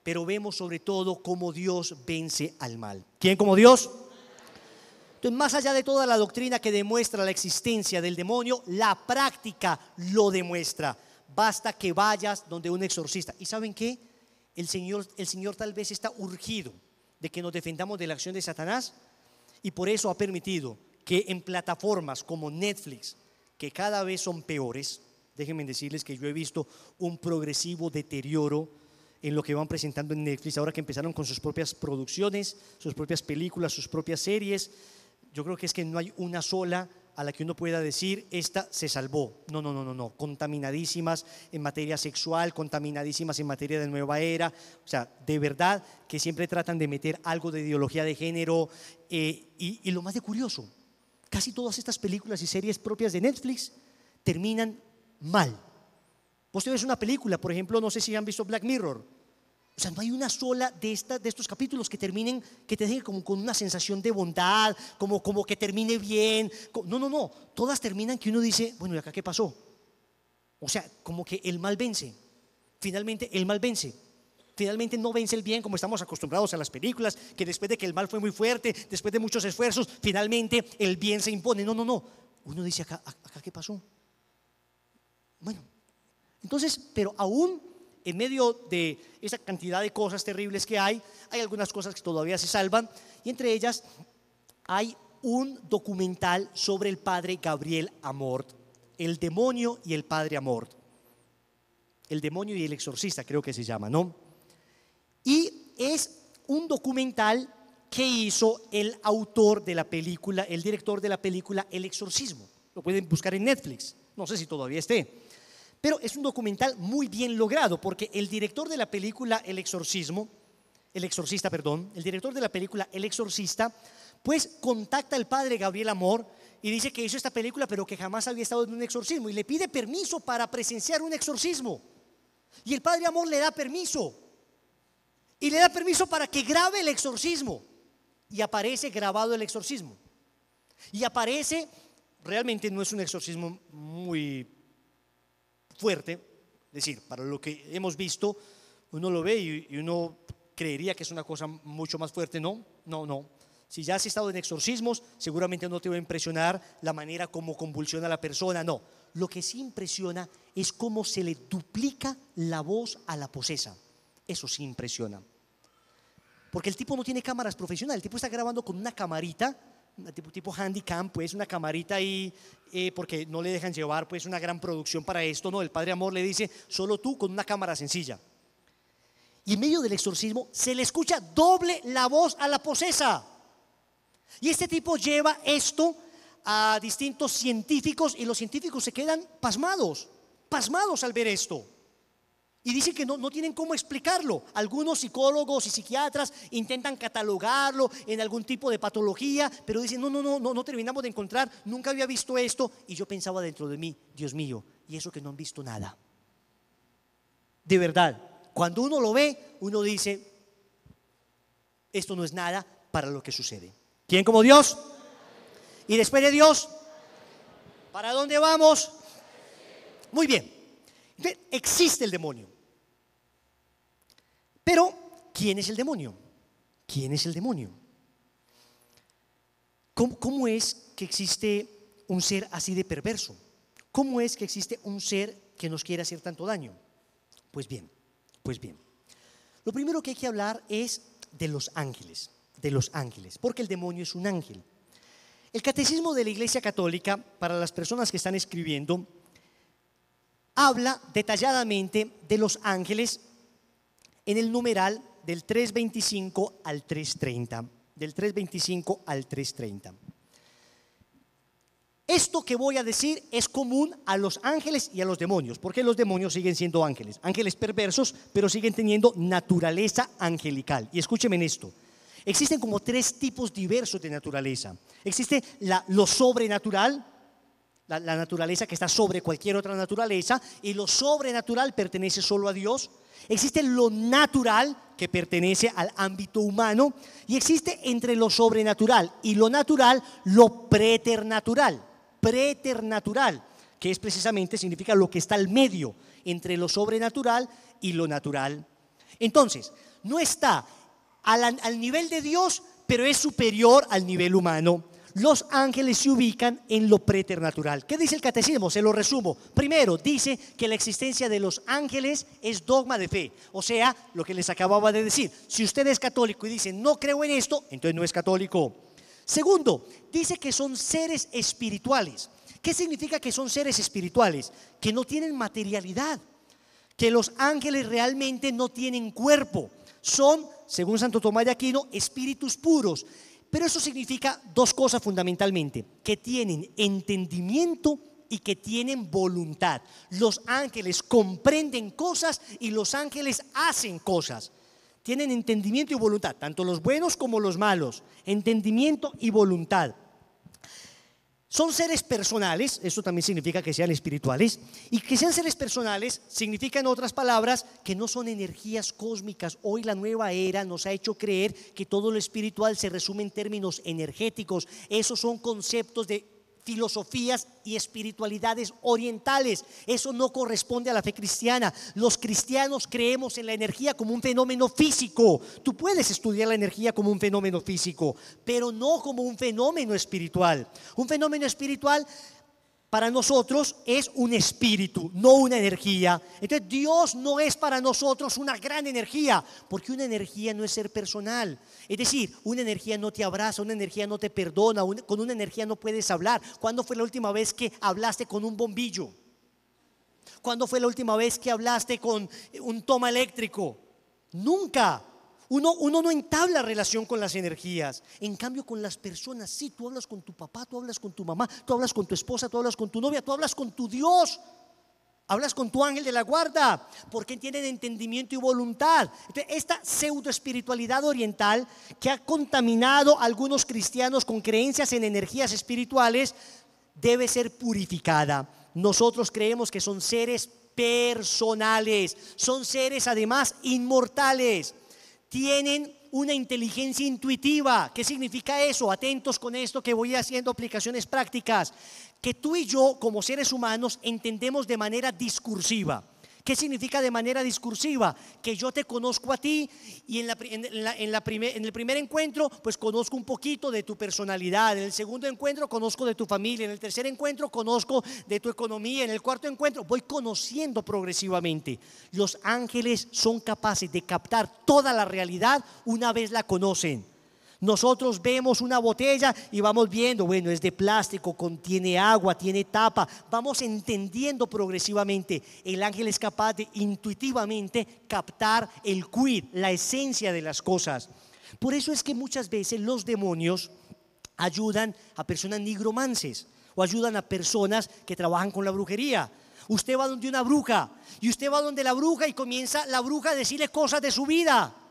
Pero vemos sobre todo cómo Dios vence al mal. ¿Quién como Dios? Entonces, más allá de toda la doctrina que demuestra la existencia del demonio, la práctica lo demuestra. Basta que vayas donde un exorcista. ¿Y saben qué? El Señor tal vez está urgido de que nos defendamos de la acción de Satanás, y por eso ha permitido que en plataformas como Netflix, que cada vez son peores, déjenme decirles que yo he visto un progresivo deterioro en lo que van presentando en Netflix, ahora que empezaron con sus propias producciones, sus propias películas, sus propias series. Yo creo que es que no hay una sola a la que uno pueda decir, esta se salvó. No, contaminadísimas en materia sexual, contaminadísimas en materia de nueva era. O sea, de verdad que siempre tratan de meter algo de ideología de género, y lo más de curioso, casi todas estas películas y series propias de Netflix terminan mal. Vos te ves una película, por ejemplo, no sé si han visto Black Mirror. O sea, no hay una sola de estos capítulos que terminen, que te dejen como con una sensación de bondad, como que termine bien. No, todas terminan que uno dice, bueno, ¿y acá qué pasó? O sea, como que el mal vence. Finalmente el mal vence. Finalmente no vence el bien como estamos acostumbrados a las películas, que después de que el mal fue muy fuerte, después de muchos esfuerzos, finalmente el bien se impone. No. Uno dice, ¿acá qué pasó? Bueno, entonces, pero aún en medio de esa cantidad de cosas terribles que hay algunas cosas que todavía se salvan, y entre ellas hay un documental sobre el padre Gabriel Amorth, el demonio y el padre Amorth, el demonio y el exorcista creo que se llama, ¿no? Y es un documental qué hizo el autor de la película, el director de la película El Exorcismo. Lo pueden buscar en Netflix, no sé si todavía esté. Pero es un documental muy bien logrado, porque el director de la película El Exorcista, el director de la película El Exorcista, pues contacta al padre Gabriel Amor y dice que hizo esta película, pero que jamás había estado en un exorcismo, y le pide permiso para presenciar un exorcismo. Y el padre Amor le da permiso, y le da permiso para que grabe el exorcismo, y aparece grabado el exorcismo. Y aparece, realmente no es un exorcismo muy fuerte, es decir, para lo que hemos visto, uno lo ve y uno creería que es una cosa mucho más fuerte. No. Si ya has estado en exorcismos, seguramente no te va a impresionar la manera como convulsiona a la persona, no. Lo que sí impresiona es cómo se le duplica la voz a la posesa. Eso sí impresiona. Porque el tipo no tiene cámaras profesionales, el tipo está grabando con una camarita, tipo Handycam, pues una camarita ahí, porque no le dejan llevar pues una gran producción para esto, no. El padre Amor le dice, solo tú con una cámara sencilla. Y en medio del exorcismo se le escucha doble la voz a la posesa. Y este tipo lleva esto a distintos científicos, y los científicos se quedan pasmados al ver esto. Y dicen que no tienen cómo explicarlo. Algunos psicólogos y psiquiatras intentan catalogarlo en algún tipo de patología, pero dicen, no terminamos de encontrar, nunca había visto esto. Y yo pensaba dentro de mí, Dios mío, y eso que no han visto nada. De verdad, cuando uno lo ve, uno dice, esto no es nada para lo que sucede. ¿Quién como Dios? Y después de Dios, ¿para dónde vamos? Muy bien. Entonces, existe el demonio. Pero, ¿quién es el demonio? ¿Quién es el demonio? ¿Cómo es que existe un ser así de perverso? ¿Cómo es que existe un ser que nos quiere hacer tanto daño? Pues bien. Lo primero que hay que hablar es de los ángeles, porque el demonio es un ángel. El catecismo de la Iglesia Católica, para las personas que están escribiendo, habla detalladamente de los ángeles en el numeral del 325 al 330, del 325 al 330. Esto que voy a decir es común a los ángeles y a los demonios, porque los demonios siguen siendo ángeles perversos, pero siguen teniendo naturaleza angelical. Y escúcheme en esto, existen como tres tipos diversos de naturaleza. Existe lo sobrenatural, la naturaleza que está sobre cualquier otra naturaleza, y lo sobrenatural pertenece solo a Dios. Existe lo natural, que pertenece al ámbito humano, y existe entre lo sobrenatural y lo natural, lo preternatural, que es precisamente, significa lo que está al medio entre lo sobrenatural y lo natural. Entonces, no está al nivel de Dios, pero es superior al nivel humano. Los ángeles se ubican en lo preternatural. ¿Qué dice el catecismo? Se lo resumo. Primero, dice que la existencia de los ángeles es dogma de fe. O sea, lo que les acababa de decir. Si usted es católico y dice, no creo en esto, entonces no es católico. Segundo, dice que son seres espirituales. ¿Qué significa que son seres espirituales? Que no tienen materialidad, que los ángeles realmente no tienen cuerpo. Son, según Santo Tomás de Aquino, espíritus puros. Pero eso significa dos cosas fundamentalmente: que tienen entendimiento y que tienen voluntad. Los ángeles comprenden cosas y los ángeles hacen cosas. Tienen entendimiento y voluntad, tanto los buenos como los malos. Entendimiento y voluntad. Son seres personales, eso también significa que sean espirituales, y que sean seres personales significa, en otras palabras, que no son energías cósmicas. Hoy la nueva era nos ha hecho creer que todo lo espiritual se resume en términos energéticos. Esos son conceptos de filosofías y espiritualidades orientales. Eso no corresponde a la fe cristiana. Los cristianos creemos en la energía como un fenómeno físico. Tú puedes estudiar la energía como un fenómeno físico, pero no como un fenómeno espiritual. Un fenómeno espiritual para nosotros es un espíritu, no una energía. Entonces Dios no es para nosotros una gran energía, porque una energía no es ser personal. Es decir, una energía no te abraza, una energía no te perdona, con una energía no puedes hablar. ¿Cuándo fue la última vez que hablaste con un bombillo? ¿Cuándo fue la última vez que hablaste con un toma eléctrico? Nunca. Uno no entabla relación con las energías. En cambio, con las personas, sí, tú hablas con tu papá, tú hablas con tu mamá, tú hablas con tu esposa, tú hablas con tu novia, tú hablas con tu Dios, hablas con tu ángel de la guarda, porque tienen entendimiento y voluntad. Entonces, esta pseudo espiritualidad oriental que ha contaminado a algunos cristianos con creencias en energías espirituales debe ser purificada. Nosotros creemos que son seres personales, son seres además inmortales. Tienen una inteligencia intuitiva. ¿Qué significa eso? Atentos con esto que voy haciendo aplicaciones prácticas. Que tú y yo como seres humanos entendemos de manera discursiva. ¿Qué significa de manera discursiva? Que yo te conozco a ti y en el primer encuentro pues conozco un poquito de tu personalidad, en el segundo encuentro conozco de tu familia, en el tercer encuentro conozco de tu economía, en el cuarto encuentro voy conociendo progresivamente. Los ángeles son capaces de captar toda la realidad una vez la conocen. Nosotros vemos una botella y vamos viendo, bueno, es de plástico, contiene agua, tiene tapa. Vamos entendiendo progresivamente. El ángel es capaz de intuitivamente captar el quid, la esencia de las cosas. Por eso es que muchas veces los demonios ayudan a personas nigromances o ayudan a personas que trabajan con la brujería. Usted va donde una bruja y usted va donde la bruja y comienza la bruja a decirle cosas de su vida.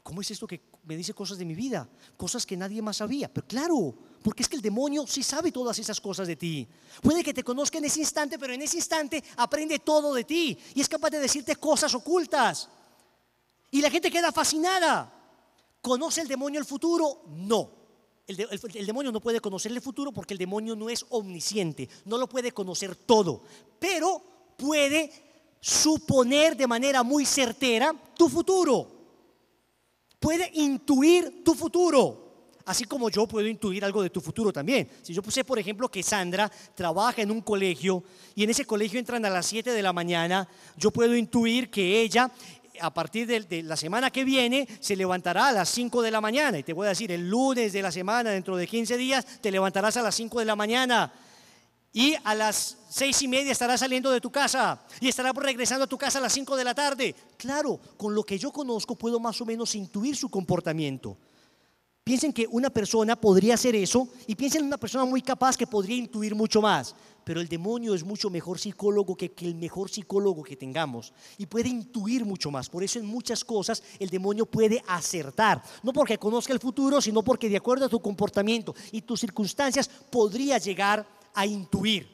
¿Cómo es esto que me dice cosas de mi vida? Cosas que nadie más sabía. Pero claro, porque es que el demonio sí sabe todas esas cosas de ti. Puede que te conozca en ese instante, pero en ese instante aprende todo de ti y es capaz de decirte cosas ocultas. Y la gente queda fascinada. ¿Conoce el demonio el futuro? No. El demonio no puede conocer el futuro porque el demonio no es omnisciente, no lo puede conocer todo, pero puede suponer de manera muy certera tu futuro. Puede intuir tu futuro, así como yo puedo intuir algo de tu futuro también. Si yo sé, por ejemplo, que Sandra trabaja en un colegio y en ese colegio entran a las 7 de la mañana, yo puedo intuir que ella a partir de la semana que viene se levantará a las 5 de la mañana. Y te voy a decir, el lunes de la semana, dentro de 15 días, te levantarás a las 5 de la mañana. Y a las 6:30 estarás saliendo de tu casa y estarás regresando a tu casa a las 5 de la tarde. Claro, con lo que yo conozco puedo más o menos intuir su comportamiento. Piensen que una persona podría hacer eso y piensen en una persona muy capaz que podría intuir mucho más. Pero el demonio es mucho mejor psicólogo que el mejor psicólogo que tengamos y puede intuir mucho más. Por eso en muchas cosas el demonio puede acertar. No porque conozca el futuro, sino porque de acuerdo a tu comportamiento y tus circunstancias podría llegar a intuir.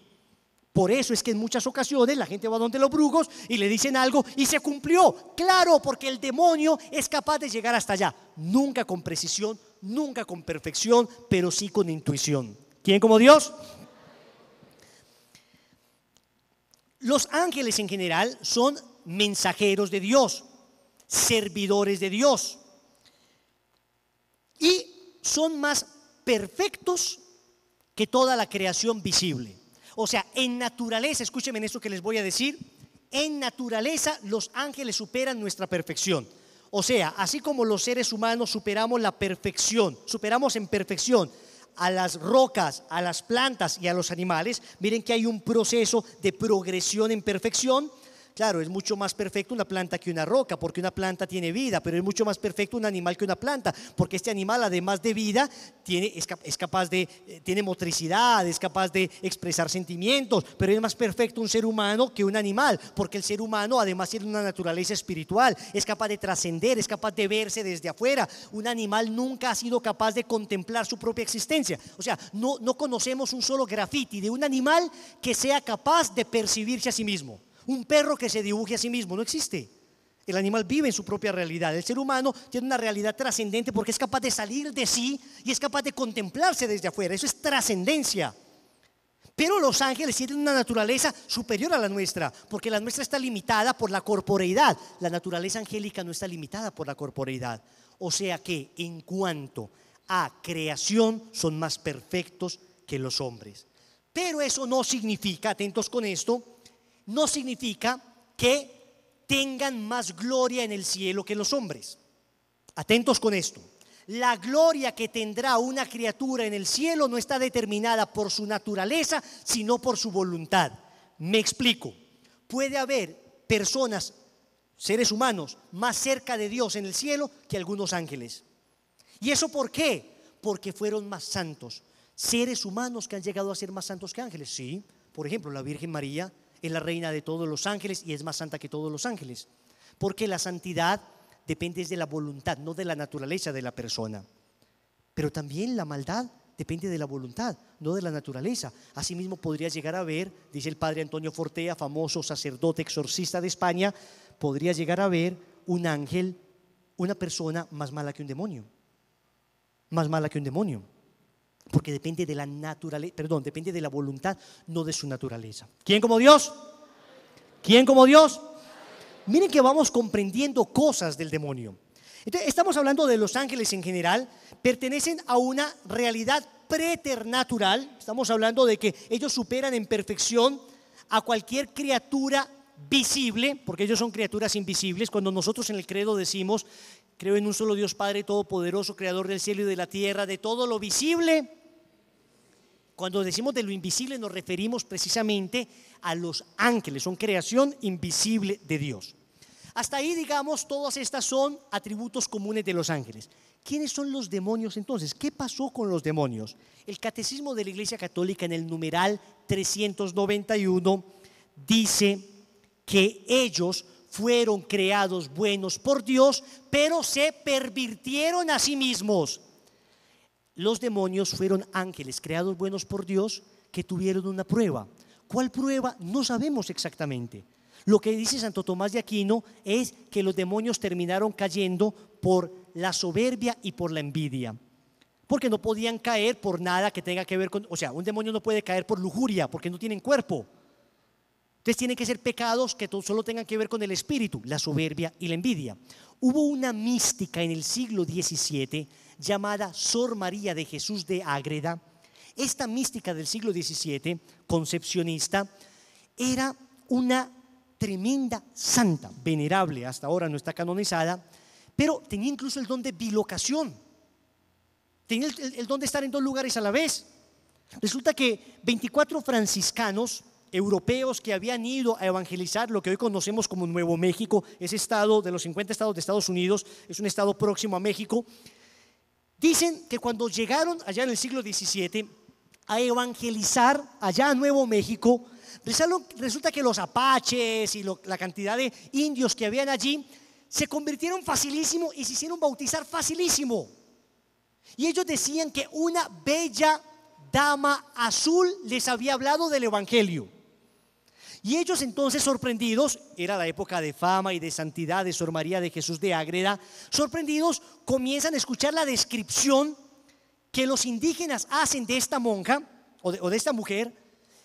Por eso es que en muchas ocasiones la gente va donde los brujos y le dicen algo y se cumplió. Claro, porque el demonio es capaz de llegar hasta allá. Nunca con precisión, nunca con perfección, pero sí con intuición. ¿Quién como Dios? Los ángeles en general son mensajeros de Dios, servidores de Dios, y son más perfectos que toda la creación visible. O sea, en naturaleza, escúchenme en esto que les voy a decir, en naturaleza los ángeles superan nuestra perfección. O sea, así como los seres humanos superamos la perfección, superamos en perfección a las rocas, a las plantas y a los animales, miren que hay un proceso de progresión en perfección. Claro, es mucho más perfecto una planta que una roca, porque una planta tiene vida, pero es mucho más perfecto un animal que una planta, porque este animal, además de vida, es capaz de, tiene motricidad, es capaz de expresar sentimientos, pero es más perfecto un ser humano que un animal, porque el ser humano además tiene una naturaleza espiritual, es capaz de trascender, es capaz de verse desde afuera. Un animal nunca ha sido capaz de contemplar su propia existencia. O sea, no conocemos un solo graffiti de un animal que sea capaz de percibirse a sí mismo. Un perro que se dibuje a sí mismo no existe. El animal vive en su propia realidad. El ser humano tiene una realidad trascendente porque es capaz de salir de sí y es capaz de contemplarse desde afuera. Eso es trascendencia. Pero los ángeles tienen una naturaleza superior a la nuestra, porque la nuestra está limitada por la corporeidad. La naturaleza angélica no está limitada por la corporeidad. O sea que en cuanto a creación son más perfectos que los hombres. Pero eso no significa, atentos con esto, no significa que tengan más gloria en el cielo que los hombres. Atentos con esto. La gloria que tendrá una criatura en el cielo no está determinada por su naturaleza, sino por su voluntad. Me explico. Puede haber personas seres humanos, más cerca de Dios en el cielo que algunos ángeles. ¿Y eso por qué? Porque fueron más santos. Seres humanos que han llegado a ser más santos que ángeles. Sí, por ejemplo, la Virgen María es la reina de todos los ángeles y es más santa que todos los ángeles. Porque la santidad depende de la voluntad, no de la naturaleza de la persona. Pero también la maldad depende de la voluntad, no de la naturaleza. Asimismo podría llegar a ver, dice el padre Antonio Fortea, famoso sacerdote exorcista de España, podría llegar a ver un ángel, una persona más mala que un demonio. Más mala que un demonio. Porque depende de la naturaleza, perdón, depende de la voluntad, no de su naturaleza. ¿Quién como Dios? ¿Quién como Dios? Miren que vamos comprendiendo cosas del demonio. Entonces, estamos hablando de los ángeles en general, pertenecen a una realidad preternatural. Estamos hablando de que ellos superan en perfección a cualquier criatura visible, porque ellos son criaturas invisibles. Cuando nosotros en el credo decimos, creo en un solo Dios Padre Todopoderoso, Creador del cielo y de la tierra, de todo lo visible. Cuando decimos de lo invisible nos referimos precisamente a los ángeles, son creación invisible de Dios. Hasta ahí, digamos, todas estas son atributos comunes de los ángeles. ¿Quiénes son los demonios entonces? ¿Qué pasó con los demonios? El Catecismo de la Iglesia Católica en el numeral 391 dice que ellos fueron creados buenos por Dios, pero se pervirtieron a sí mismos. Los demonios fueron ángeles creados buenos por Dios que tuvieron una prueba. ¿Cuál prueba? No sabemos exactamente. Lo que dice Santo Tomás de Aquino es que los demonios terminaron cayendo por la soberbia y por la envidia, porque no podían caer por nada que tenga que ver con, o sea, un demonio no puede caer por lujuria porque no tienen cuerpo. Entonces tienen que ser pecados que solo tengan que ver con el espíritu, la soberbia y la envidia. Hubo una mística en el siglo XVII llamada Sor María de Jesús de Ágreda. Esta mística del siglo XVII, concepcionista, era una tremenda santa, venerable, hasta ahora no está canonizada, pero tenía incluso el don de bilocación, tenía el don de estar en dos lugares a la vez. Resulta que 24 franciscanos europeos que habían ido a evangelizar lo que hoy conocemos como Nuevo México, ese estado de los 50 estados de Estados Unidos, es un estado próximo a México, dicen que cuando llegaron allá en el siglo XVII a evangelizar allá a Nuevo México, resulta que los apaches y la cantidad de indios que habían allí se convirtieron facilísimo y se hicieron bautizar facilísimo. Y ellos decían que una bella dama azul les había hablado del evangelio. Y ellos entonces sorprendidos, era la época de fama y de santidad de Sor María de Jesús de Ágreda, sorprendidos comienzan a escuchar la descripción que los indígenas hacen de esta monja o de esta mujer.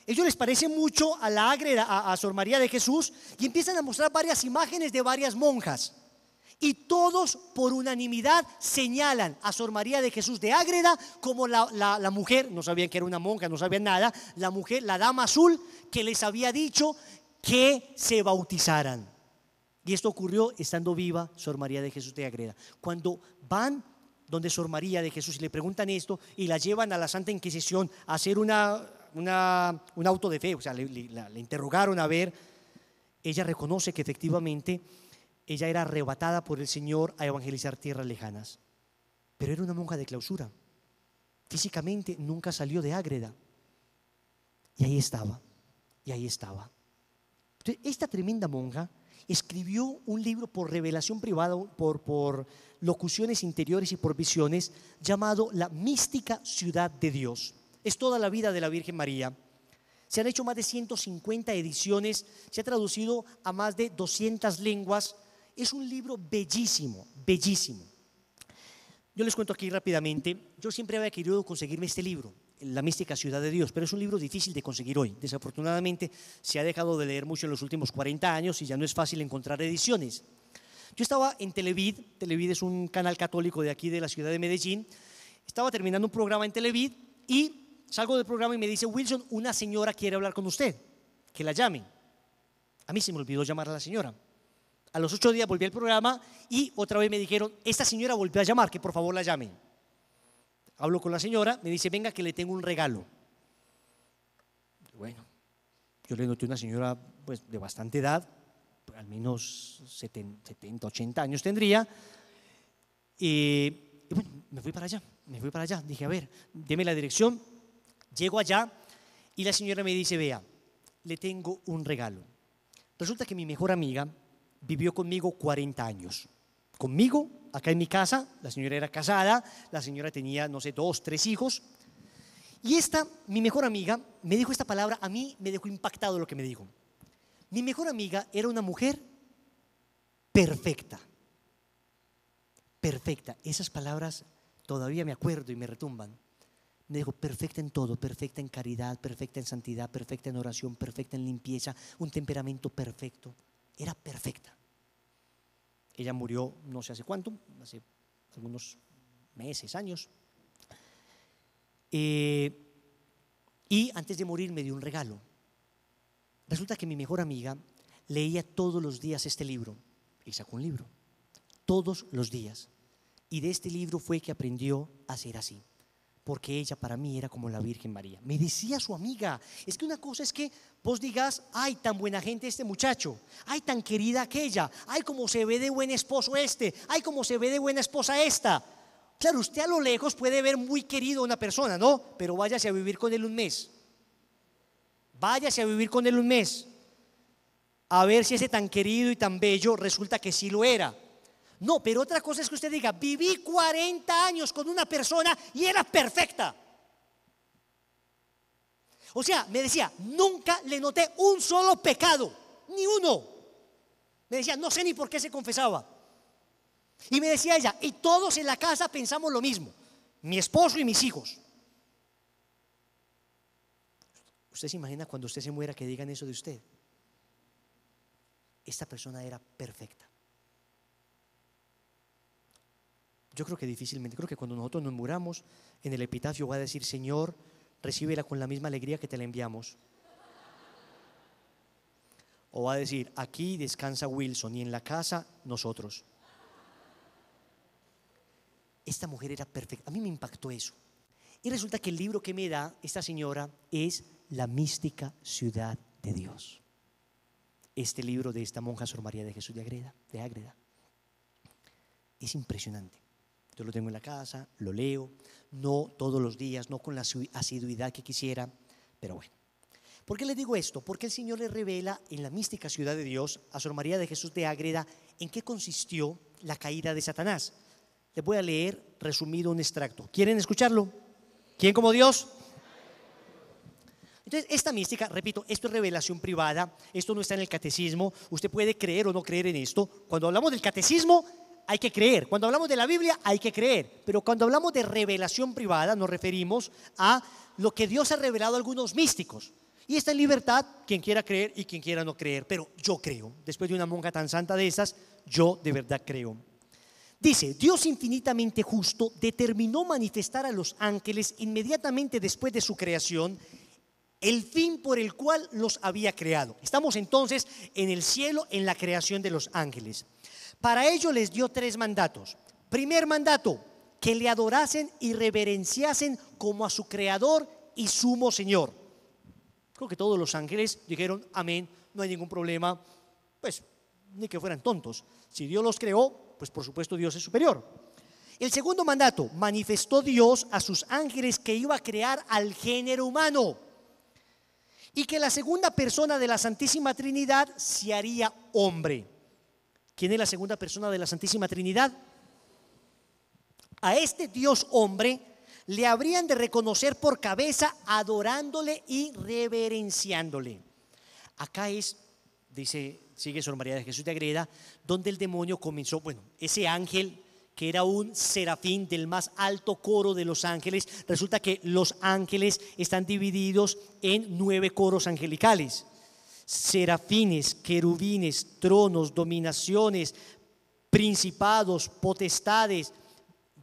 Ellos les parece mucho a la Ágreda, a Sor María de Jesús, y empiezan a mostrar varias imágenes de varias monjas. Y todos por unanimidad señalan a Sor María de Jesús de Ágreda como la mujer, no sabían que era una monja, no sabían nada, la mujer, la dama azul que les había dicho que se bautizaran. Y esto ocurrió estando viva Sor María de Jesús de Ágreda. Cuando van donde Sor María de Jesús y le preguntan esto y la llevan a la Santa Inquisición a hacer un auto de fe, o sea, le interrogaron a ver, ella reconoce que efectivamente ella era arrebatada por el Señor a evangelizar tierras lejanas, pero era una monja de clausura, físicamente nunca salió de Ágreda, y ahí estaba. Entonces, esta tremenda monja escribió un libro por revelación privada, por locuciones interiores y por visiones, llamado La mística ciudad de Dios. Es toda la vida de la Virgen María. Se han hecho más de 150 ediciones, se ha traducido a más de 200 lenguas. Es un libro bellísimo, bellísimo. Yo les cuento aquí rápidamente, yo siempre había querido conseguirme este libro, La mística ciudad de Dios, pero es un libro difícil de conseguir hoy. Desafortunadamente se ha dejado de leer mucho en los últimos 40 años y ya no es fácil encontrar ediciones. Yo estaba en Televid es un canal católico de aquí de la ciudad de Medellín, estaba terminando un programa en Televid y salgo del programa y me dice: Wilson, una señora quiere hablar con usted, que la llame. A mí se me olvidó llamar a la señora. A los 8 días volví al programa y otra vez me dijeron: esta señora volvió a llamar, que por favor la llame. Hablo con la señora, me dice: venga que le tengo un regalo. Bueno, yo le noté una señora pues de bastante edad, al menos 70, 80 años tendría. Y bueno, me fui para allá. Dije, a ver, deme la dirección. Llego allá y la señora me dice, vea, le tengo un regalo. Resulta que mi mejor amiga vivió conmigo 40 años. Conmigo, acá en mi casa, la señora era casada, la señora tenía, no sé, 2, 3 hijos. Y mi mejor amiga, me dijo esta palabra, a mí me dejó impactado lo que me dijo. Mi mejor amiga era una mujer perfecta. Perfecta. Esas palabras todavía me acuerdo y me retumban. Me dijo, perfecta en todo, perfecta en caridad, perfecta en santidad, perfecta en oración, perfecta en limpieza, un temperamento perfecto. Era perfecta. Ella murió no sé hace cuánto, hace algunos meses, años. Y antes de morir me dio un regalo. Resulta que mi mejor amiga leía todos los días este libro. Y sacó un libro, todos los días. Y de este libro fue que aprendió a ser así. Porque ella para mí era como la Virgen María. Me decía su amiga, es que una cosa es que vos digas, ay, tan buena gente este muchacho, ay, tan querida aquella, ay, como se ve de buen esposo este, ay, como se ve de buena esposa esta. Claro, usted a lo lejos puede ver muy querido a una persona, ¿no? Pero váyase a vivir con él un mes. Váyase a vivir con él un mes. A ver si ese tan querido y tan bello resulta que sí lo era. No, pero otra cosa es que usted diga, viví 40 años con una persona y era perfecta. O sea, me decía, nunca le noté un solo pecado, ni uno. Me decía, no sé ni por qué se confesaba. Y me decía ella, y todos en la casa pensamos lo mismo, mi esposo y mis hijos. ¿Usted se imagina cuando usted se muera que digan eso de usted? Esta persona era perfecta. Yo creo que difícilmente, creo que cuando nosotros nos muramos, en el epitafio va a decir, Señor, recíbela con la misma alegría que te la enviamos. O va a decir, aquí descansa Wilson y en la casa nosotros. Esta mujer era perfecta, a mí me impactó eso. Y resulta que el libro que me da esta señora es La mística ciudad de Dios. Este libro de esta monja Sor María de Jesús de Ágreda. Es impresionante. Yo lo tengo en la casa, lo leo, no todos los días, no con la asiduidad que quisiera, pero bueno. ¿Por qué les digo esto? Porque el Señor le revela en la mística ciudad de Dios a Sor María de Jesús de Ágreda en qué consistió la caída de Satanás. Les voy a leer resumido un extracto. ¿Quieren escucharlo? ¿Quién como Dios? Entonces, esta mística, repito, esto es revelación privada, esto no está en el catecismo, usted puede creer o no creer en esto. Cuando hablamos del catecismo, hay que creer. Cuando hablamos de la Biblia, hay que creer. Pero cuando hablamos de revelación privada, nos referimos a lo que Dios ha revelado a algunos místicos. Y está en libertad quien quiera creer y quien quiera no creer. Pero yo creo, después de una monja tan santa de esas, yo de verdad creo. Dice, Dios infinitamente justo determinó manifestar a los ángeles inmediatamente después de su creación el fin por el cual los había creado. Estamos entonces en el cielo, en la creación de los ángeles. Para ello les dio 3 mandatos. Primer mandato, que le adorasen y reverenciasen como a su creador y sumo Señor. Creo que todos los ángeles dijeron amén, no hay ningún problema, pues ni que fueran tontos. Si Dios los creó, pues por supuesto Dios es superior. El segundo mandato, manifestó Dios a sus ángeles que iba a crear al género humano y que la segunda persona de la Santísima Trinidad se haría hombre. ¿Quién es la segunda persona de la Santísima Trinidad? A este Dios hombre le habrían de reconocer por cabeza, adorándole y reverenciándole. Acá es, dice, sigue Sor María de Jesús de Ágreda, donde el demonio comenzó, bueno, ese ángel que era un serafín del más alto coro de los ángeles, resulta que los ángeles están divididos en 9 coros angelicales. Serafines, querubines, tronos, dominaciones, principados, potestades,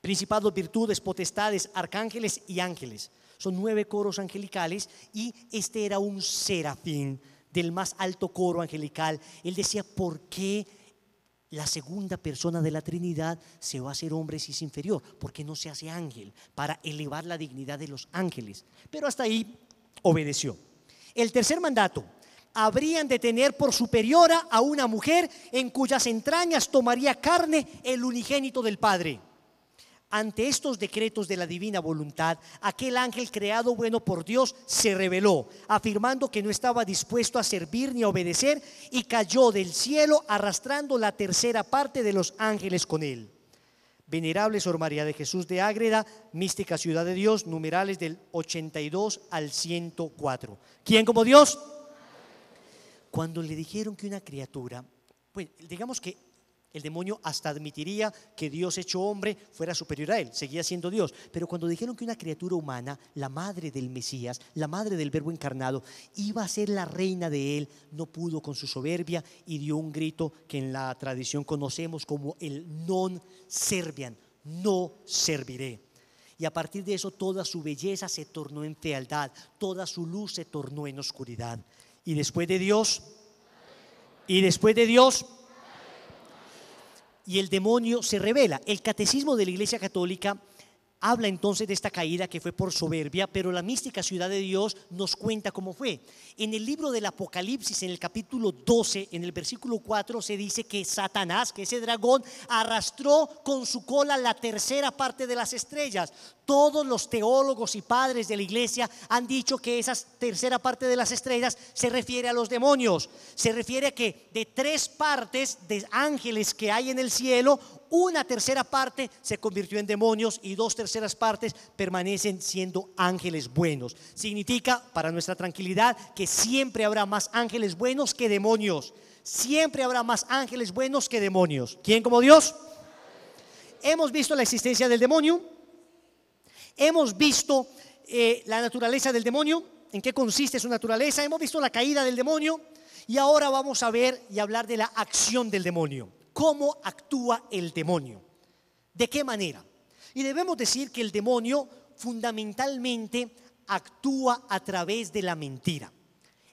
principados, virtudes, potestades, arcángeles y ángeles. Son 9 coros angelicales y este era un serafín del más alto coro angelical. Él decía, ¿por qué la segunda persona de la Trinidad se va a hacer hombre si es inferior? ¿Por qué no se hace ángel? Para elevar la dignidad de los ángeles. Pero hasta ahí obedeció. El tercer mandato, habrían de tener por superiora a una mujer en cuyas entrañas tomaría carne el unigénito del Padre. Ante estos decretos de la divina voluntad, aquel ángel creado bueno por Dios se rebeló, afirmando que no estaba dispuesto a servir ni a obedecer, y cayó del cielo arrastrando la tercera parte de los ángeles con él. Venerable Sor María de Jesús de Ágreda, Mística Ciudad de Dios, numerales del 82 al 104. ¿Quién como Dios? Cuando le dijeron que una criatura, pues digamos que el demonio hasta admitiría que Dios hecho hombre fuera superior a él, seguía siendo Dios, pero cuando dijeron que una criatura humana, la madre del Mesías, la madre del Verbo encarnado, iba a ser la reina de él, no pudo con su soberbia y dio un grito que en la tradición conocemos como el non serviam, no serviré. Y a partir de eso toda su belleza se tornó en fealdad, toda su luz se tornó en oscuridad. Y después de Dios, y el demonio se revela. El catecismo de la Iglesia Católica habla entonces de esta caída que fue por soberbia, pero la mística Ciudad de Dios nos cuenta cómo fue. En el libro del Apocalipsis, en el capítulo 12, en el versículo 4, se dice que Satanás, que ese dragón, arrastró con su cola la tercera parte de las estrellas. Todos los teólogos y padres de la iglesia han dicho que esa tercera parte de las estrellas se refiere a los demonios. Se refiere a que de 3 partes de ángeles que hay en el cielo, una tercera parte se convirtió en demonios y 2 terceras partes permanecen siendo ángeles buenos. Significa, para nuestra tranquilidad, que siempre habrá más ángeles buenos que demonios. Siempre habrá más ángeles buenos que demonios. ¿Quién como Dios? Hemos visto la existencia del demonio. Hemos visto la naturaleza del demonio, en qué consiste su naturaleza. Hemos visto la caída del demonio. Y ahora vamos a ver y hablar de la acción del demonio. ¿Cómo actúa el demonio? ¿De qué manera? Y debemos decir que el demonio fundamentalmente actúa a través de la mentira.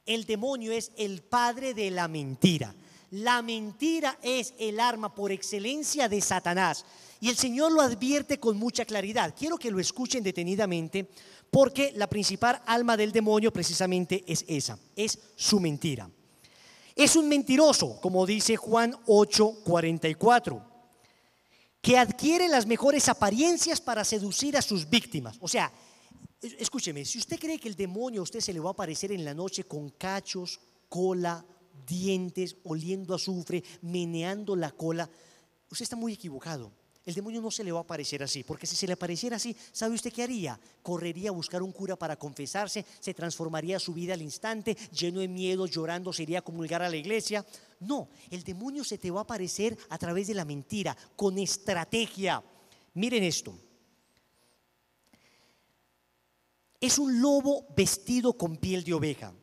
El demonio es el padre de la mentira. La mentira es el arma por excelencia de Satanás. Y el Señor lo advierte con mucha claridad. Quiero que lo escuchen detenidamente, porque la principal alma del demonio precisamente es esa, es su mentira. Es un mentiroso, como dice Juan 8:44, que adquiere las mejores apariencias para seducir a sus víctimas. O sea, escúcheme, si usted cree que el demonio a usted se le va a aparecer en la noche con cachos, cola, dientes, oliendo a azufre, meneando la cola, usted está muy equivocado. El demonio no se le va a aparecer así, porque si se le apareciera así, ¿sabe usted qué haría? Correría a buscar un cura para confesarse, se transformaría su vida al instante, lleno de miedo, llorando, se iría a comulgar a la iglesia. No, el demonio se te va a aparecer a través de la mentira, con estrategia. Miren esto. Es un lobo vestido con piel de oveja,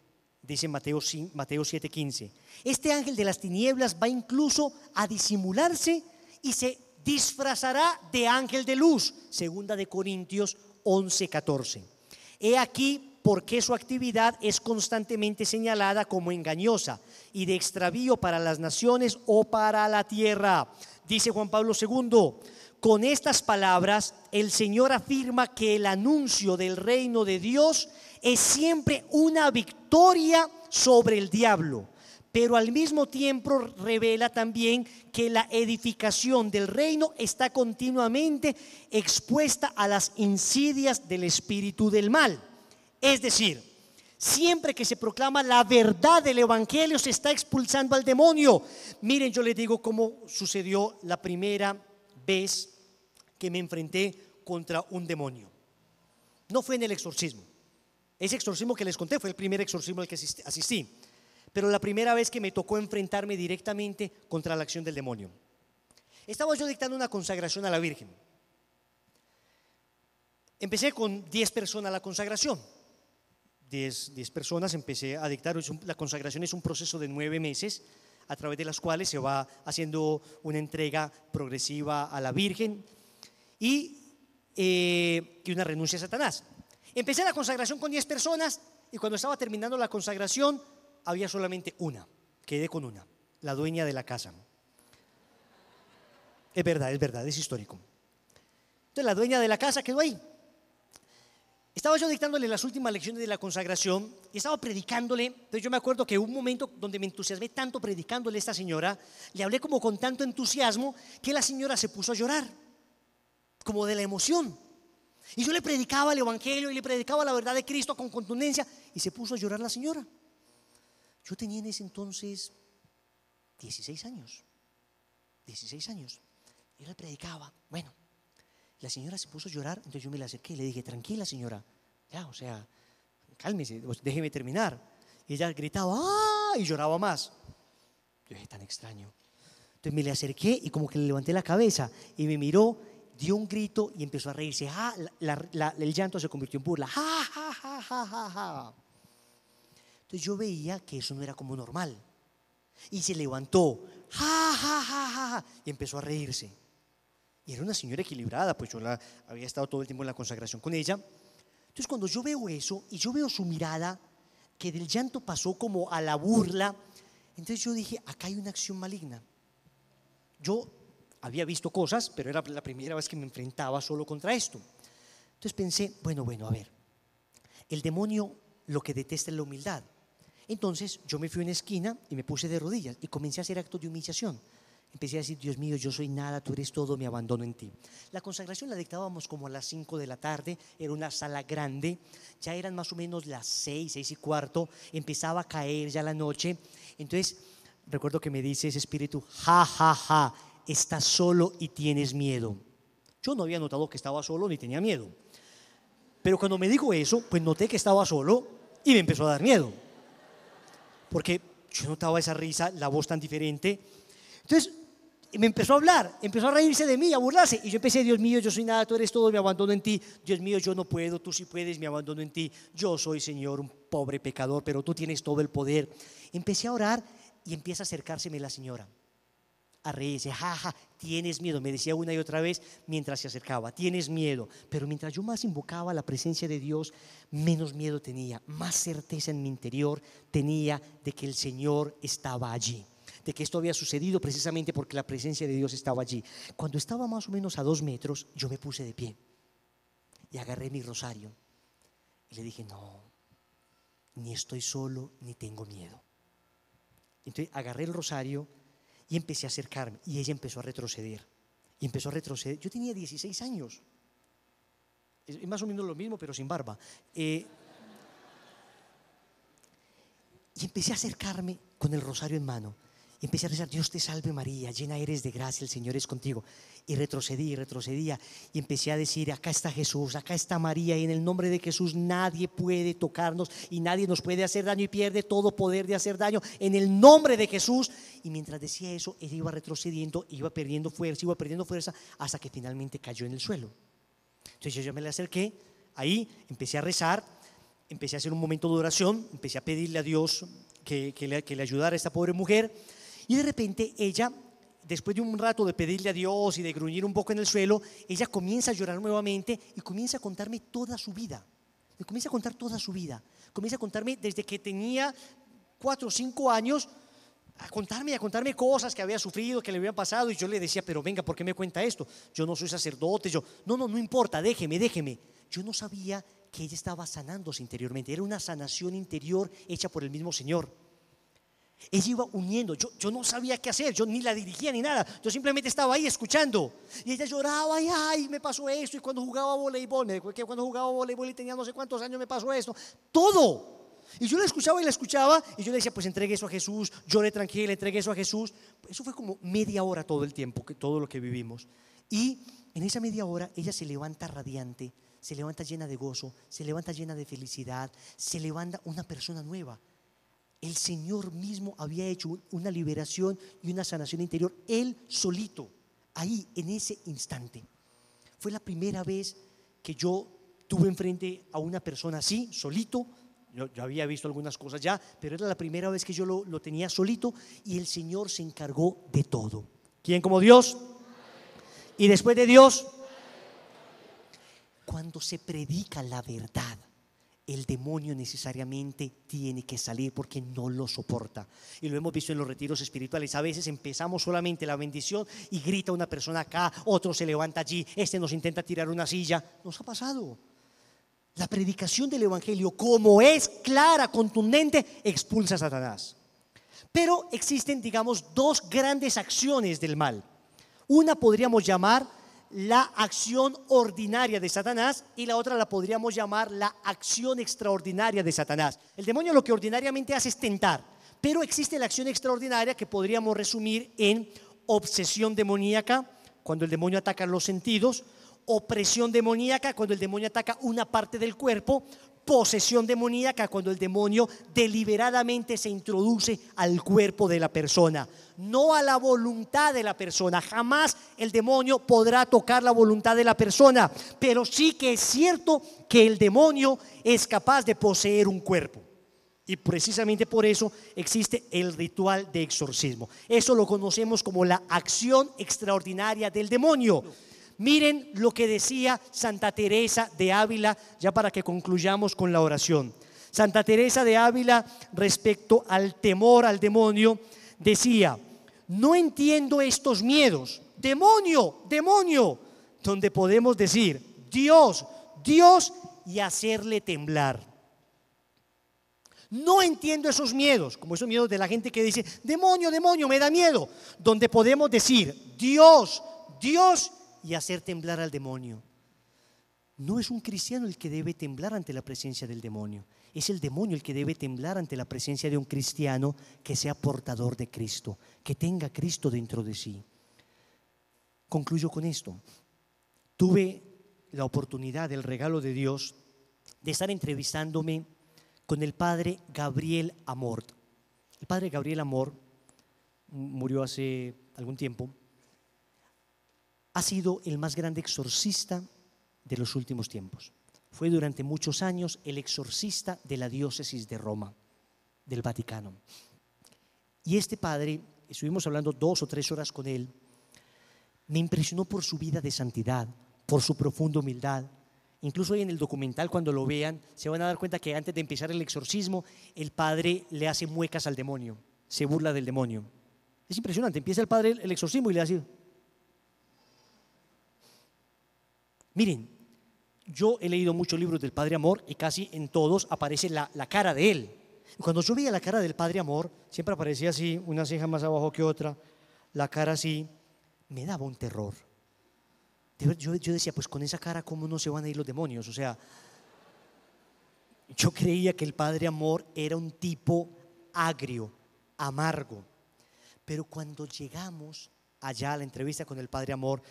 dice Mateo 7:15. Este ángel de las tinieblas va incluso a disimularse y se disfrazará de ángel de luz, segunda de Corintios 11:14. He aquí por qué su actividad es constantemente señalada como engañosa y de extravío para las naciones o para la tierra. Dice Juan Pablo II: con estas palabras el Señor afirma que el anuncio del reino de Dios es siempre una victoria sobre el diablo, pero al mismo tiempo revela también que la edificación del reino está continuamente expuesta a las insidias del espíritu del mal. Es decir, siempre que se proclama la verdad del evangelio se está expulsando al demonio. Miren, yo les digo cómo sucedió la primera vez que me enfrenté contra un demonio. No fue en el exorcismo. Ese exorcismo que les conté fue el primer exorcismo al que asistí. Pero la primera vez que me tocó enfrentarme directamente contra la acción del demonio. Estaba yo dictando una consagración a la Virgen. Empecé con 10 personas la consagración. 10 personas empecé a dictar. La consagración es un proceso de 9 meses, a través de las cuales se va haciendo una entrega progresiva a la Virgen y una renuncia a Satanás. Empecé la consagración con 10 personas y cuando estaba terminando la consagración había solamente una. Quedé con una, la dueña de la casa. Es verdad, es histórico. Entonces la dueña de la casa quedó ahí. Estaba yo dictándole las últimas lecciones de la consagración y estaba predicándole. Entonces yo me acuerdo que hubo un momento donde me entusiasmé tanto predicándole a esta señora, le hablé como con tanto entusiasmo que la señora se puso a llorar, como de la emoción. Y yo le predicaba el evangelio y le predicaba la verdad de Cristo con contundencia y se puso a llorar la señora. Yo tenía en ese entonces 16 años. 16 años. Yo le predicaba. Bueno, la señora se puso a llorar, entonces yo me la acerqué y le dije: tranquila, señora, ya, o sea, cálmese, déjeme terminar. Y ella gritaba ¡ah! Y lloraba más. Yo dije: tan extraño. Entonces me le acerqué y como que le levanté la cabeza y me miró, dio un grito y empezó a reírse. El llanto se convirtió en burla. ¡Ja, ja, ja, ja, ja, ja! Entonces yo veía que eso no era como normal. Y se levantó, ¡ja, ja, ja, ja, ja! Y empezó a reírse. Y era una señora equilibrada, pues yo había estado todo el tiempo en la consagración con ella. Entonces cuando yo veo eso y yo veo su mirada, que del llanto pasó como a la burla, entonces yo dije: acá hay una acción maligna. Yo había visto cosas, pero era la primera vez que me enfrentaba solo contra esto. Entonces pensé: bueno, a ver, el demonio lo que detesta es la humildad. Entonces yo me fui a una esquina y me puse de rodillas y comencé a hacer actos de humillación. Empecé a decir: Dios mío, yo soy nada, tú eres todo, me abandono en ti. La consagración la dictábamos como a las 5 de la tarde, era una sala grande, ya eran más o menos las 6:15, empezaba a caer ya la noche. Entonces recuerdo que me dice ese espíritu: ja, ja, ja, estás solo y tienes miedo. Yo no había notado que estaba solo ni tenía miedo, pero cuando me dijo eso, pues noté que estaba solo y me empezó a dar miedo, porque yo notaba esa risa, la voz tan diferente. Entonces me empezó a hablar, empezó a reírse de mí, a burlarse. Y yo empecé: Dios mío, yo soy nada, tú eres todo, me abandono en ti. Dios mío, yo no puedo, tú sí puedes, me abandono en ti. Yo soy, Señor, un pobre pecador, pero tú tienes todo el poder. Empecé a orar y empieza a acercárseme la señora, a reírse: jaja, tienes miedo, me decía una y otra vez mientras se acercaba: tienes miedo. Pero mientras yo más invocaba la presencia de Dios, menos miedo tenía, más certeza en mi interior tenía de que el Señor estaba allí, de que esto había sucedido precisamente porque la presencia de Dios estaba allí. Cuando estaba más o menos a 2 metros, yo me puse de pie y agarré mi rosario y le dije: no, ni estoy solo ni tengo miedo. Entonces agarré el rosario y empecé a acercarme y ella empezó a retroceder. Y empezó a retroceder. Yo tenía 16 años. Es más o menos lo mismo, pero sin barba. Y empecé a acercarme con el rosario en mano. Y empecé a rezar: Dios te salve María, llena eres de gracia, el Señor es contigo. Y retrocedía y empecé a decir: acá está Jesús, acá está María, y en el nombre de Jesús nadie puede tocarnos y nadie nos puede hacer daño, y pierde todo poder de hacer daño en el nombre de Jesús. Y mientras decía eso, ella iba retrocediendo, iba perdiendo fuerza hasta que finalmente cayó en el suelo. Entonces yo me le acerqué, ahí empecé a rezar, empecé a hacer un momento de oración, empecé a pedirle a Dios que le ayudara a esta pobre mujer. Y de repente ella, después de un rato de pedirle a Dios y de gruñir un poco en el suelo, ella comienza a llorar nuevamente y comienza a contarme toda su vida. Me comienza a contar toda su vida. Comienza a contarme desde que tenía 4 o 5 años, a contarme cosas que había sufrido, que le habían pasado. Y yo le decía: pero venga, ¿por qué me cuenta esto? Yo no soy sacerdote. No importa, déjeme. Yo no sabía que ella estaba sanándose interiormente. Era una sanación interior hecha por el mismo Señor. Ella iba uniendo, yo no sabía qué hacer, yo ni la dirigía ni nada, yo simplemente estaba ahí escuchando. Y ella lloraba: ay, me pasó esto. Y cuando jugaba voleibol, y tenía no sé cuántos años, me pasó esto, todo. Y yo la escuchaba y yo le decía: pues entregue eso a Jesús. Lloré tranquila, entregué eso a Jesús. Eso fue como media hora todo el tiempo, todo lo que vivimos. Y en esa media hora ella se levanta radiante, se levanta llena de gozo, se levanta llena de felicidad, se levanta una persona nueva. El Señor mismo había hecho una liberación y una sanación interior, Él solito, ahí en ese instante. Fue la primera vez que yo tuve enfrente a una persona así, solito. Yo había visto algunas cosas ya, pero era la primera vez que yo lo tenía solito, y el Señor se encargó de todo. ¿Quién como Dios? Y después de Dios, cuando se predica la verdad, el demonio necesariamente tiene que salir porque no lo soporta. Y lo hemos visto en los retiros espirituales. A veces empezamos solamente la bendición y grita una persona acá, otro se levanta allí, nos intenta tirar una silla. Nos ha pasado. La predicación del Evangelio, como es clara, contundente, expulsa a Satanás. Pero existen, digamos, dos grandes acciones del mal. Una podríamos llamar la acción ordinaria de Satanás y la otra la podríamos llamar la acción extraordinaria de Satanás. El demonio lo que ordinariamente hace es tentar, pero existe la acción extraordinaria que podríamos resumir en obsesión demoníaca, cuando el demonio ataca los sentidos; opresión demoníaca, cuando el demonio ataca una parte del cuerpo; posesión demoníaca, cuando el demonio deliberadamente se introduce al cuerpo de la persona, no a la voluntad de la persona. Jamás el demonio podrá tocar la voluntad de la persona, pero sí que es cierto que el demonio es capaz de poseer un cuerpo. Y precisamente por eso existe el ritual de exorcismo. Eso lo conocemos como la acción extraordinaria del demonio. Miren lo que decía Santa Teresa de Ávila, ya para que concluyamos con la oración. Santa Teresa de Ávila, respecto al temor al demonio, decía: no entiendo estos miedos, demonio, demonio, donde podemos decir Dios, Dios, y hacerle temblar. No entiendo esos miedos, como esos miedos de la gente que dice demonio, demonio, me da miedo, donde podemos decir Dios, Dios, y hacer temblar al demonio. No es un cristiano el que debe temblar ante la presencia del demonio, es el demonio el que debe temblar ante la presencia de un cristiano que sea portador de Cristo, que tenga Cristo dentro de sí. Concluyo con esto. Tuve la oportunidad, el regalo de Dios, de estar entrevistándome con el padre Gabriel Amort. El padre Gabriel Amort murió hace algún tiempo. Ha sido el más grande exorcista de los últimos tiempos. Fue durante muchos años el exorcista de la diócesis de Roma, del Vaticano. Y este padre, estuvimos hablando 2 o 3 horas con él, me impresionó por su vida de santidad, por su profunda humildad. Incluso hoy en el documental, cuando lo vean, se van a dar cuenta que antes de empezar el exorcismo, el padre le hace muecas al demonio, se burla del demonio. Es impresionante, empieza el padre el exorcismo y le hace... Miren, yo he leído muchos libros del Padre Amor y casi en todos aparece la cara de él. Cuando yo veía la cara del Padre Amor, siempre aparecía así, una ceja más abajo que otra, la cara así, me daba un terror. Yo decía, pues con esa cara, ¿cómo no se van a ir los demonios? O sea, yo creía que el Padre Amor era un tipo agrio, amargo. Pero cuando llegamos allá a la entrevista con el Padre Amor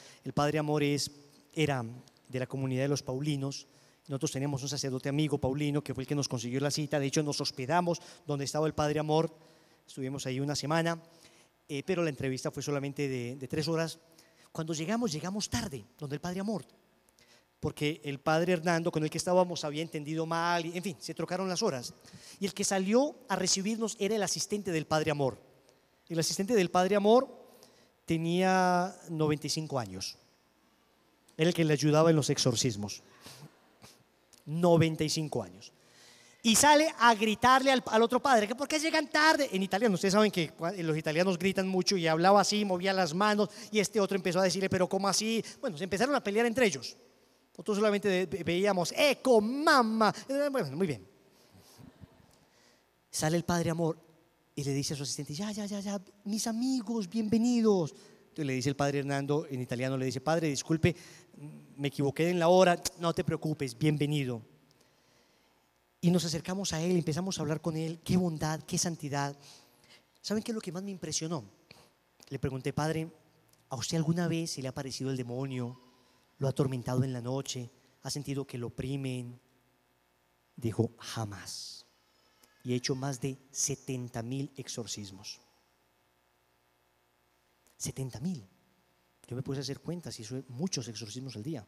era de la comunidad de los Paulinos. Nosotros teníamos un sacerdote amigo, Paulino, que fue el que nos consiguió la cita. De hecho, nos hospedamos donde estaba el Padre Amor. Estuvimos ahí una semana, pero la entrevista fue solamente de 3 horas. Cuando llegamos tarde, donde el Padre Amor, porque el Padre Hernando, con el que estábamos, había entendido mal, y, en fin, se trocaron las horas. Y el que salió a recibirnos era el asistente del Padre Amor. El asistente del Padre Amor tenía 95 años. Era el que le ayudaba en los exorcismos. 95 años. Y sale a gritarle al otro padre, que ¿por qué llegan tarde? En italiano, ustedes saben que los italianos gritan mucho, y hablaba así, movía las manos, y este otro empezó a decirle, pero ¿cómo así? Bueno, se empezaron a pelear entre ellos. Nosotros solamente veíamos, ¡eco, mamá! Bueno, muy bien. Sale el Padre Amor y le dice a su asistente, ya, mis amigos, bienvenidos. Entonces le dice el Padre Hernando, en italiano le dice, padre, disculpe, me equivoqué en la hora, no te preocupes, bienvenido. Y nos acercamos a él, empezamos a hablar con él, qué bondad, qué santidad. ¿Saben qué es lo que más me impresionó? Le pregunté, padre, ¿a usted alguna vez se le ha aparecido el demonio? ¿Lo ha atormentado en la noche? ¿Ha sentido que lo oprimen? Dijo, jamás. Y he hecho más de 70,000 exorcismos. 70,000. Yo me puse a hacer cuentas y eso es muchos exorcismos al día,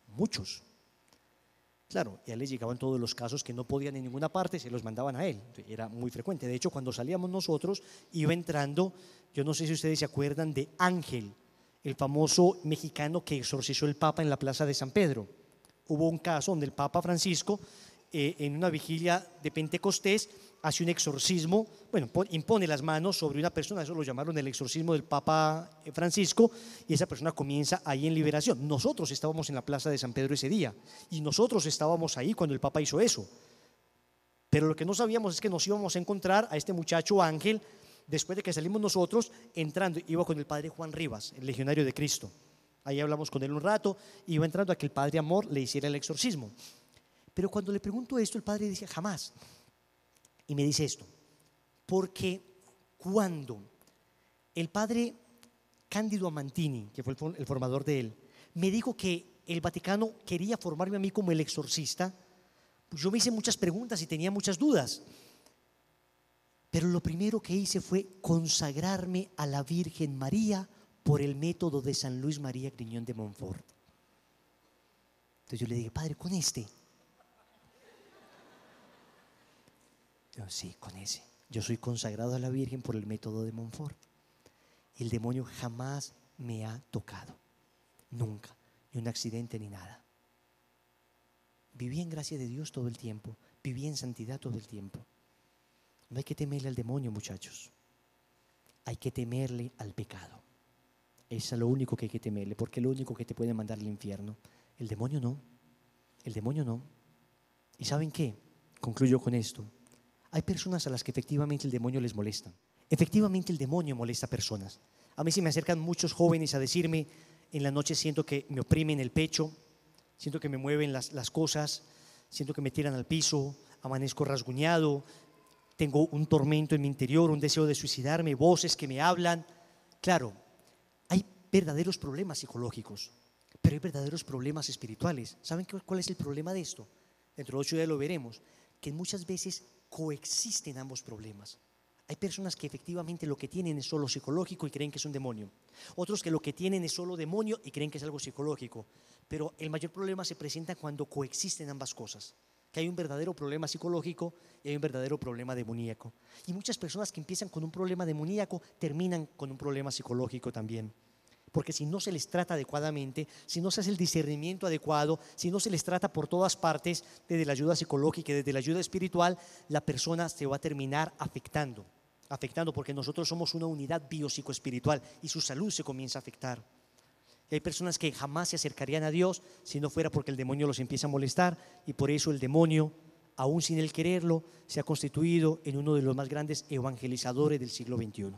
muchos. Claro, y a él le llegaban todos los casos que no podían en ninguna parte, se los mandaban a él, era muy frecuente. De hecho, cuando salíamos nosotros, iba entrando, yo no sé si ustedes se acuerdan de Ángel, el famoso mexicano que exorcizó el Papa en la plaza de San Pedro. Hubo un caso donde el Papa Francisco en una vigilia de Pentecostés, hace un exorcismo, bueno, impone las manos sobre una persona, eso lo llamaron el exorcismo del Papa Francisco, y esa persona comienza ahí en liberación. Nosotros estábamos en la plaza de San Pedro ese día, y nosotros estábamos ahí cuando el Papa hizo eso. Pero lo que no sabíamos es que nos íbamos a encontrar a este muchacho Ángel, después de que salimos nosotros, entrando, iba con el padre Juan Rivas, el legionario de Cristo. Ahí hablamos con él un rato, iba entrando a que el padre Amor le hiciera el exorcismo. Pero cuando le pregunto esto, el padre dice: jamás. Y me dice esto: porque cuando el padre Cándido Amantini, que fue el formador de él, me dijo que el Vaticano quería formarme a mí como el exorcista, pues yo me hice muchas preguntas y tenía muchas dudas. Pero lo primero que hice fue consagrarme a la Virgen María por el método de San Luis María Griñón de Montfort. Entonces yo le dije: padre, ¿con este? Yo: sí, con ese. Yo soy consagrado a la Virgen por el método de Montfort. El demonio jamás me ha tocado, nunca, ni un accidente ni nada. Viví en gracia de Dios todo el tiempo, viví en santidad todo el tiempo. No hay que temerle al demonio, muchachos. Hay que temerle al pecado. Eso es lo único que hay que temerle, porque es lo único que te puede mandar al infierno. El demonio no. El demonio no. ¿Y saben qué? Concluyo con esto. Hay personas a las que efectivamente el demonio les molesta. Efectivamente el demonio molesta a personas. A mí se me acercan muchos jóvenes a decirme: en la noche siento que me oprimen el pecho, siento que me mueven las cosas, siento que me tiran al piso, amanezco rasguñado, tengo un tormento en mi interior, un deseo de suicidarme, voces que me hablan. Claro, hay verdaderos problemas psicológicos, pero hay verdaderos problemas espirituales. ¿Saben cuál es el problema de esto? Dentro de 8 días lo veremos, que muchas veces coexisten ambos problemas. Hay personas que efectivamente lo que tienen es solo psicológico y creen que es un demonio. Otros que lo que tienen es solo demonio y creen que es algo psicológico. Pero el mayor problema se presenta cuando coexisten ambas cosas. Que hay un verdadero problema psicológico y hay un verdadero problema demoníaco. Y muchas personas que empiezan con un problema demoníaco terminan con un problema psicológico también. Porque si no se les trata adecuadamente, si no se hace el discernimiento adecuado, si no se les trata por todas partes, desde la ayuda psicológica y desde la ayuda espiritual, la persona se va a terminar afectando, porque nosotros somos una unidad biopsicoespiritual y su salud se comienza a afectar. Y hay personas que jamás se acercarían a Dios si no fuera porque el demonio los empieza a molestar, y por eso el demonio, aún sin él quererlo, se ha constituido en uno de los más grandes evangelizadores del siglo XXI.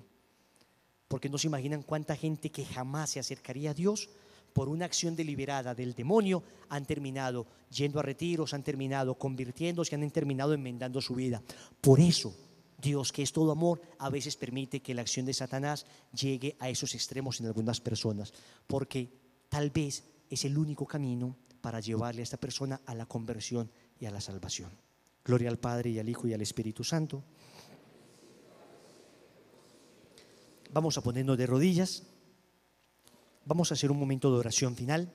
Porque no se imaginan cuánta gente que jamás se acercaría a Dios por una acción deliberada del demonio han terminado yendo a retiros, han terminado convirtiéndose, han terminado enmendando su vida. Por eso Dios, que es todo amor, a veces permite que la acción de Satanás llegue a esos extremos en algunas personas, porque tal vez es el único camino para llevarle a esta persona a la conversión y a la salvación. Gloria al Padre y al Hijo y al Espíritu Santo. Vamos a ponernos de rodillas. Vamos a hacer un momento de oración final.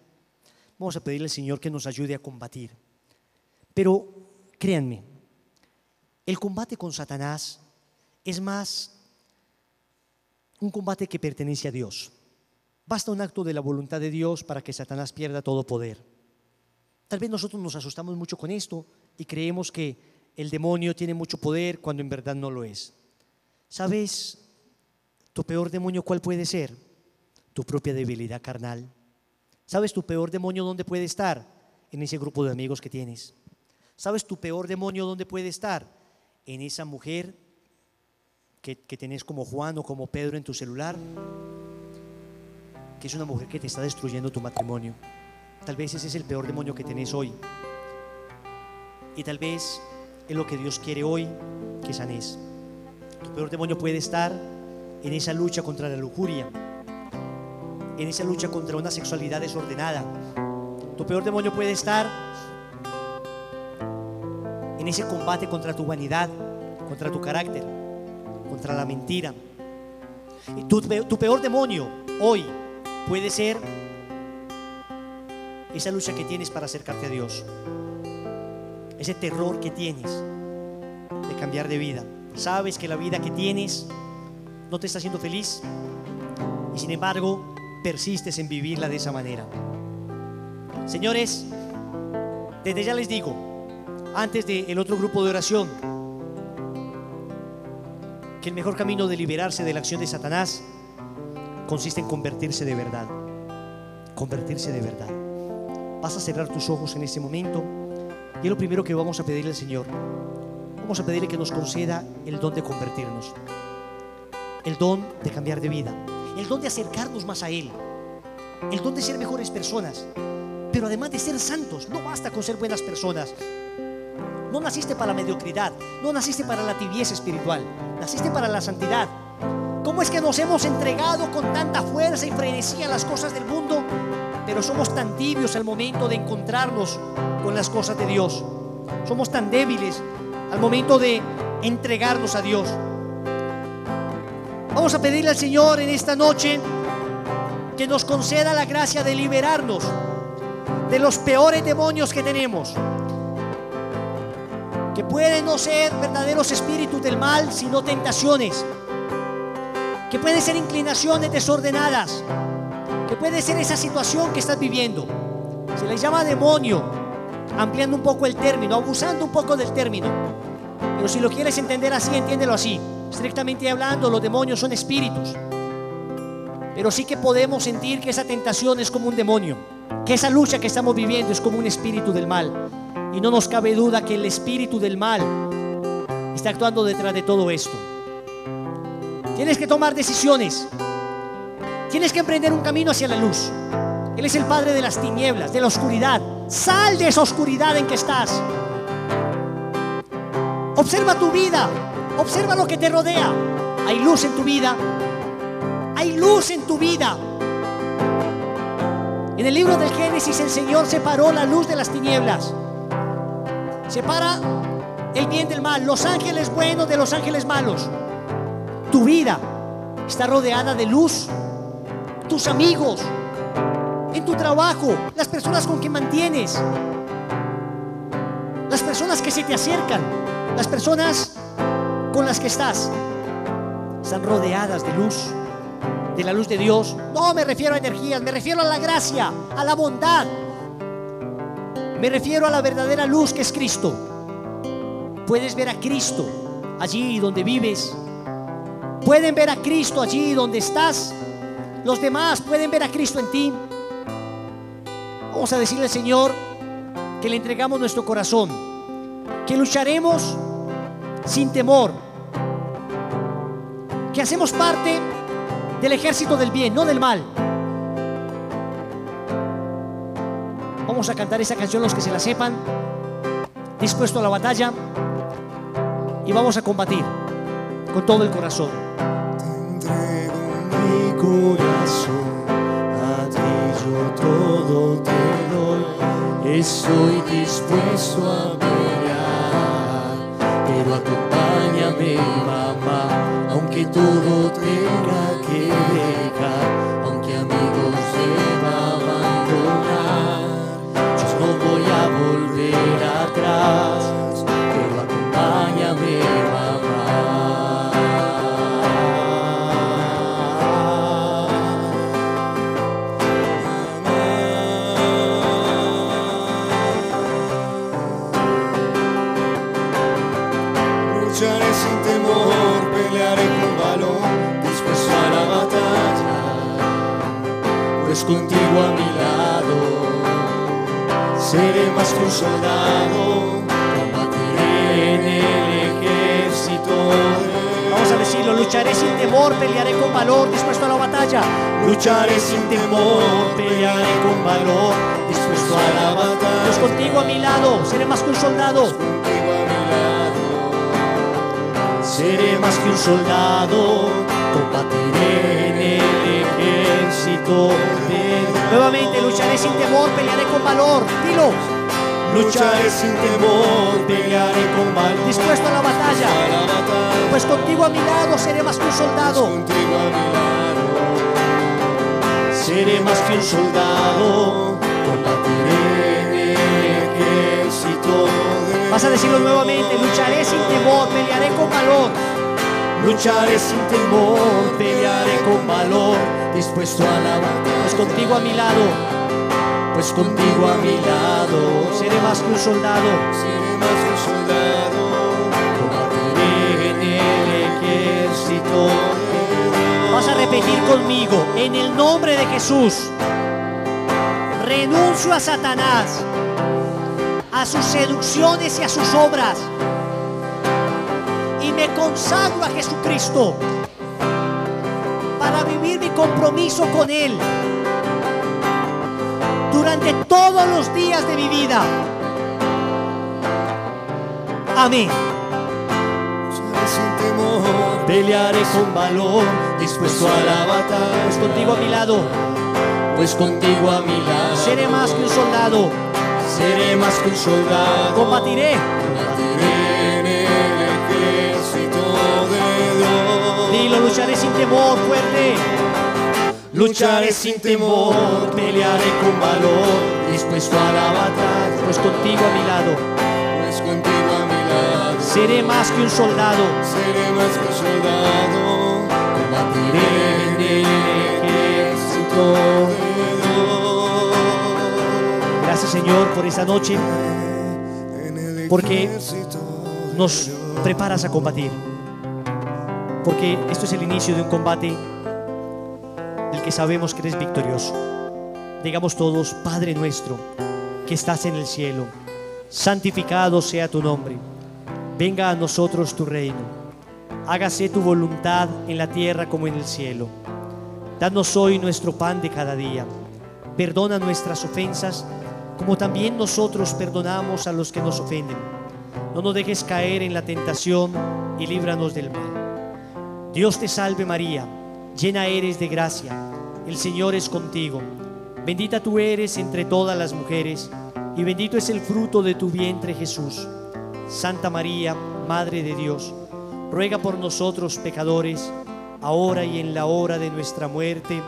Vamos a pedirle al Señor que nos ayude a combatir. Pero créanme, el combate con Satanás es más un combate que pertenece a Dios. Basta un acto de la voluntad de Dios para que Satanás pierda todo poder. Tal vez nosotros nos asustamos mucho con esto y creemos que el demonio tiene mucho poder cuando en verdad no lo es. ¿Sabes tu peor demonio cuál puede ser? Tu propia debilidad carnal. ¿Sabes tu peor demonio dónde puede estar? En ese grupo de amigos que tienes. ¿Sabes tu peor demonio dónde puede estar? En esa mujer que tenés como Juan o como Pedro en tu celular, que es una mujer que te está destruyendo tu matrimonio. Tal vez ese es el peor demonio que tenés hoy, y tal vez es lo que Dios quiere hoy que sanes. Tu peor demonio puede estar en esa lucha contra la lujuria, en esa lucha contra una sexualidad desordenada. Tu peor demonio puede estar en ese combate contra tu vanidad, contra tu carácter, contra la mentira. Y tu peor demonio hoy puede ser esa lucha que tienes para acercarte a Dios, ese terror que tienes de cambiar de vida. Sabes que la vida que tienes no te está haciendo feliz y sin embargo persistes en vivirla de esa manera. Señores, desde ya les digo, antes del otro grupo de oración, que el mejor camino de liberarse de la acción de Satanás consiste en convertirse de verdad. Convertirse de verdad. Vas a cerrar tus ojos en este momento y es lo primero que vamos a pedirle al Señor. Vamos a pedirle que nos conceda el don de convertirnos, el don de cambiar de vida, el don de acercarnos más a Él, el don de ser mejores personas. Pero además de ser santos, no basta con ser buenas personas. No naciste para la mediocridad, no naciste para la tibieza espiritual, naciste para la santidad. ¿Cómo es que nos hemos entregado con tanta fuerza y frenesí a las cosas del mundo, pero somos tan tibios al momento de encontrarnos con las cosas de Dios? Somos tan débiles al momento de entregarnos a Dios. Vamos a pedirle al Señor en esta noche que nos conceda la gracia de liberarnos de los peores demonios que tenemos, que pueden no ser verdaderos espíritus del mal, sino tentaciones, que pueden ser inclinaciones desordenadas, que puede ser esa situación que estás viviendo. Se le llama demonio, ampliando un poco el término, abusando un poco del término, pero si lo quieres entender así, entiéndelo así. Estrictamente hablando, los demonios son espíritus, pero sí que podemos sentir que esa tentación es como un demonio, que esa lucha que estamos viviendo es como un espíritu del mal. Y no nos cabe duda que el espíritu del mal está actuando detrás de todo esto. Tienes que tomar decisiones. Tienes que emprender un camino hacia la luz. Él es el padre de las tinieblas, de la oscuridad. Sal de esa oscuridad en que estás. Observa tu vida. Observa lo que te rodea. Hay luz en tu vida. Hay luz en tu vida. En el libro del Génesis el Señor separó la luz de las tinieblas. Separa el bien del mal, los ángeles buenos de los ángeles malos. Tu vida está rodeada de luz. Tus amigos, en tu trabajo, las personas con que mantienes, las personas que se te acercan, las personas con las que están rodeadas de luz, de la luz de Dios. No me refiero a energías, me refiero a la gracia, a la bondad. Me refiero a la verdadera luz que es Cristo. Puedes ver a Cristo allí donde vives. Pueden ver a Cristo allí donde estás. Los demás pueden ver a Cristo en ti. Vamos a decirle al Señor que le entregamos nuestro corazón, que lucharemos sin temor, que hacemos parte del ejército del bien, no del mal. Vamos a cantar esa canción los que se la sepan, dispuesto a la batalla, y vamos a combatir con todo el corazón. Te entrego mi corazón, a ti yo todo te doy. Estoy dispuesto a pelear, pero acompáñame, mamá, aunque todo tenga que dejar, aunque amigos deba abandonar. No voy a volver atrás, pero acompáñame, mamá. Lucharé sin temor, pelearé con valor, dispuesto a la batalla, pues contigo a mi lado seré más que un soldado, combatiré en el ejército. Vamos a decirlo, lucharé sin temor, pelearé con valor, dispuesto a la batalla. Lucharé sin temor, pelearé con valor, dispuesto a la batalla. Pues contigo a mi lado, seré más que un soldado. Contigo a mi lado, seré más que un soldado, combatiré en el ejército de Dios. Nuevamente, lucharé sin temor, pelearé con valor. Dilo. Lucharé sin temor, pelearé con valor, dispuesto a la batalla. Pues contigo a mi lado seré más que un soldado. Contigo a mi lado seré más que un soldado, combatiré en el ejército de Dios. Vas a decirlo nuevamente, lucharé sin temor, pelearé con valor. Lucharé sin temor, pelearé con valor, dispuesto a la batalla. Pues contigo a mi lado pues contigo a mi lado seré más que un soldado. seré más que un soldado. Combatiré en el ejército de Dios. Vas a repetir conmigo, en el nombre de Jesús, renuncio a Satanás, a sus seducciones y a sus obras, y me consagro a Jesucristo para vivir mi compromiso con Él durante todos los días de mi vida. Amén. Lucharé sin temor, pelearé con valor, dispuesto a la batalla. Pues contigo a mi lado Pues contigo a mi lado seré más que un soldado. seré más que un soldado. Combatiré. Combatiré en el ejército de Dios. Dilo, lucharé sin temor, fuerte. Lucharé sin temor, pelearé con valor, dispuesto a la batalla. Pues contigo a mi lado Pues contigo a mi lado seré más que un soldado. seré más que un soldado. Combatiré en el ejército de Dios. Gracias, Señor, por esta noche, En el porque ejército de nos Dios. preparas a combatir. Porque esto es el inicio de un combate del que sabemos que eres victorioso. Digamos todos: Padre nuestro que estás en el cielo, santificado sea tu nombre. Venga a nosotros tu reino. Hágase tu voluntad en la tierra como en el cielo. Danos hoy nuestro pan de cada día. Perdona nuestras ofensas, como también nosotros perdonamos a los que nos ofenden. No nos dejes caer en la tentación y líbranos del mal. Dios te salve María, llena eres de gracia, el Señor es contigo. Bendita tú eres entre todas las mujeres, y bendito es el fruto de tu vientre Jesús. Santa María, Madre de Dios, ruega por nosotros pecadores, ahora y en la hora de nuestra muerte.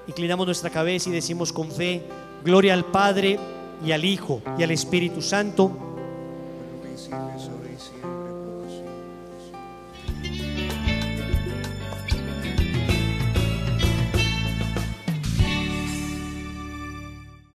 Inclinamos nuestra cabeza y decimos con fe: gloria al Padre, y al Hijo, y al Espíritu Santo. Principios, ahora y siempre, por los siglos.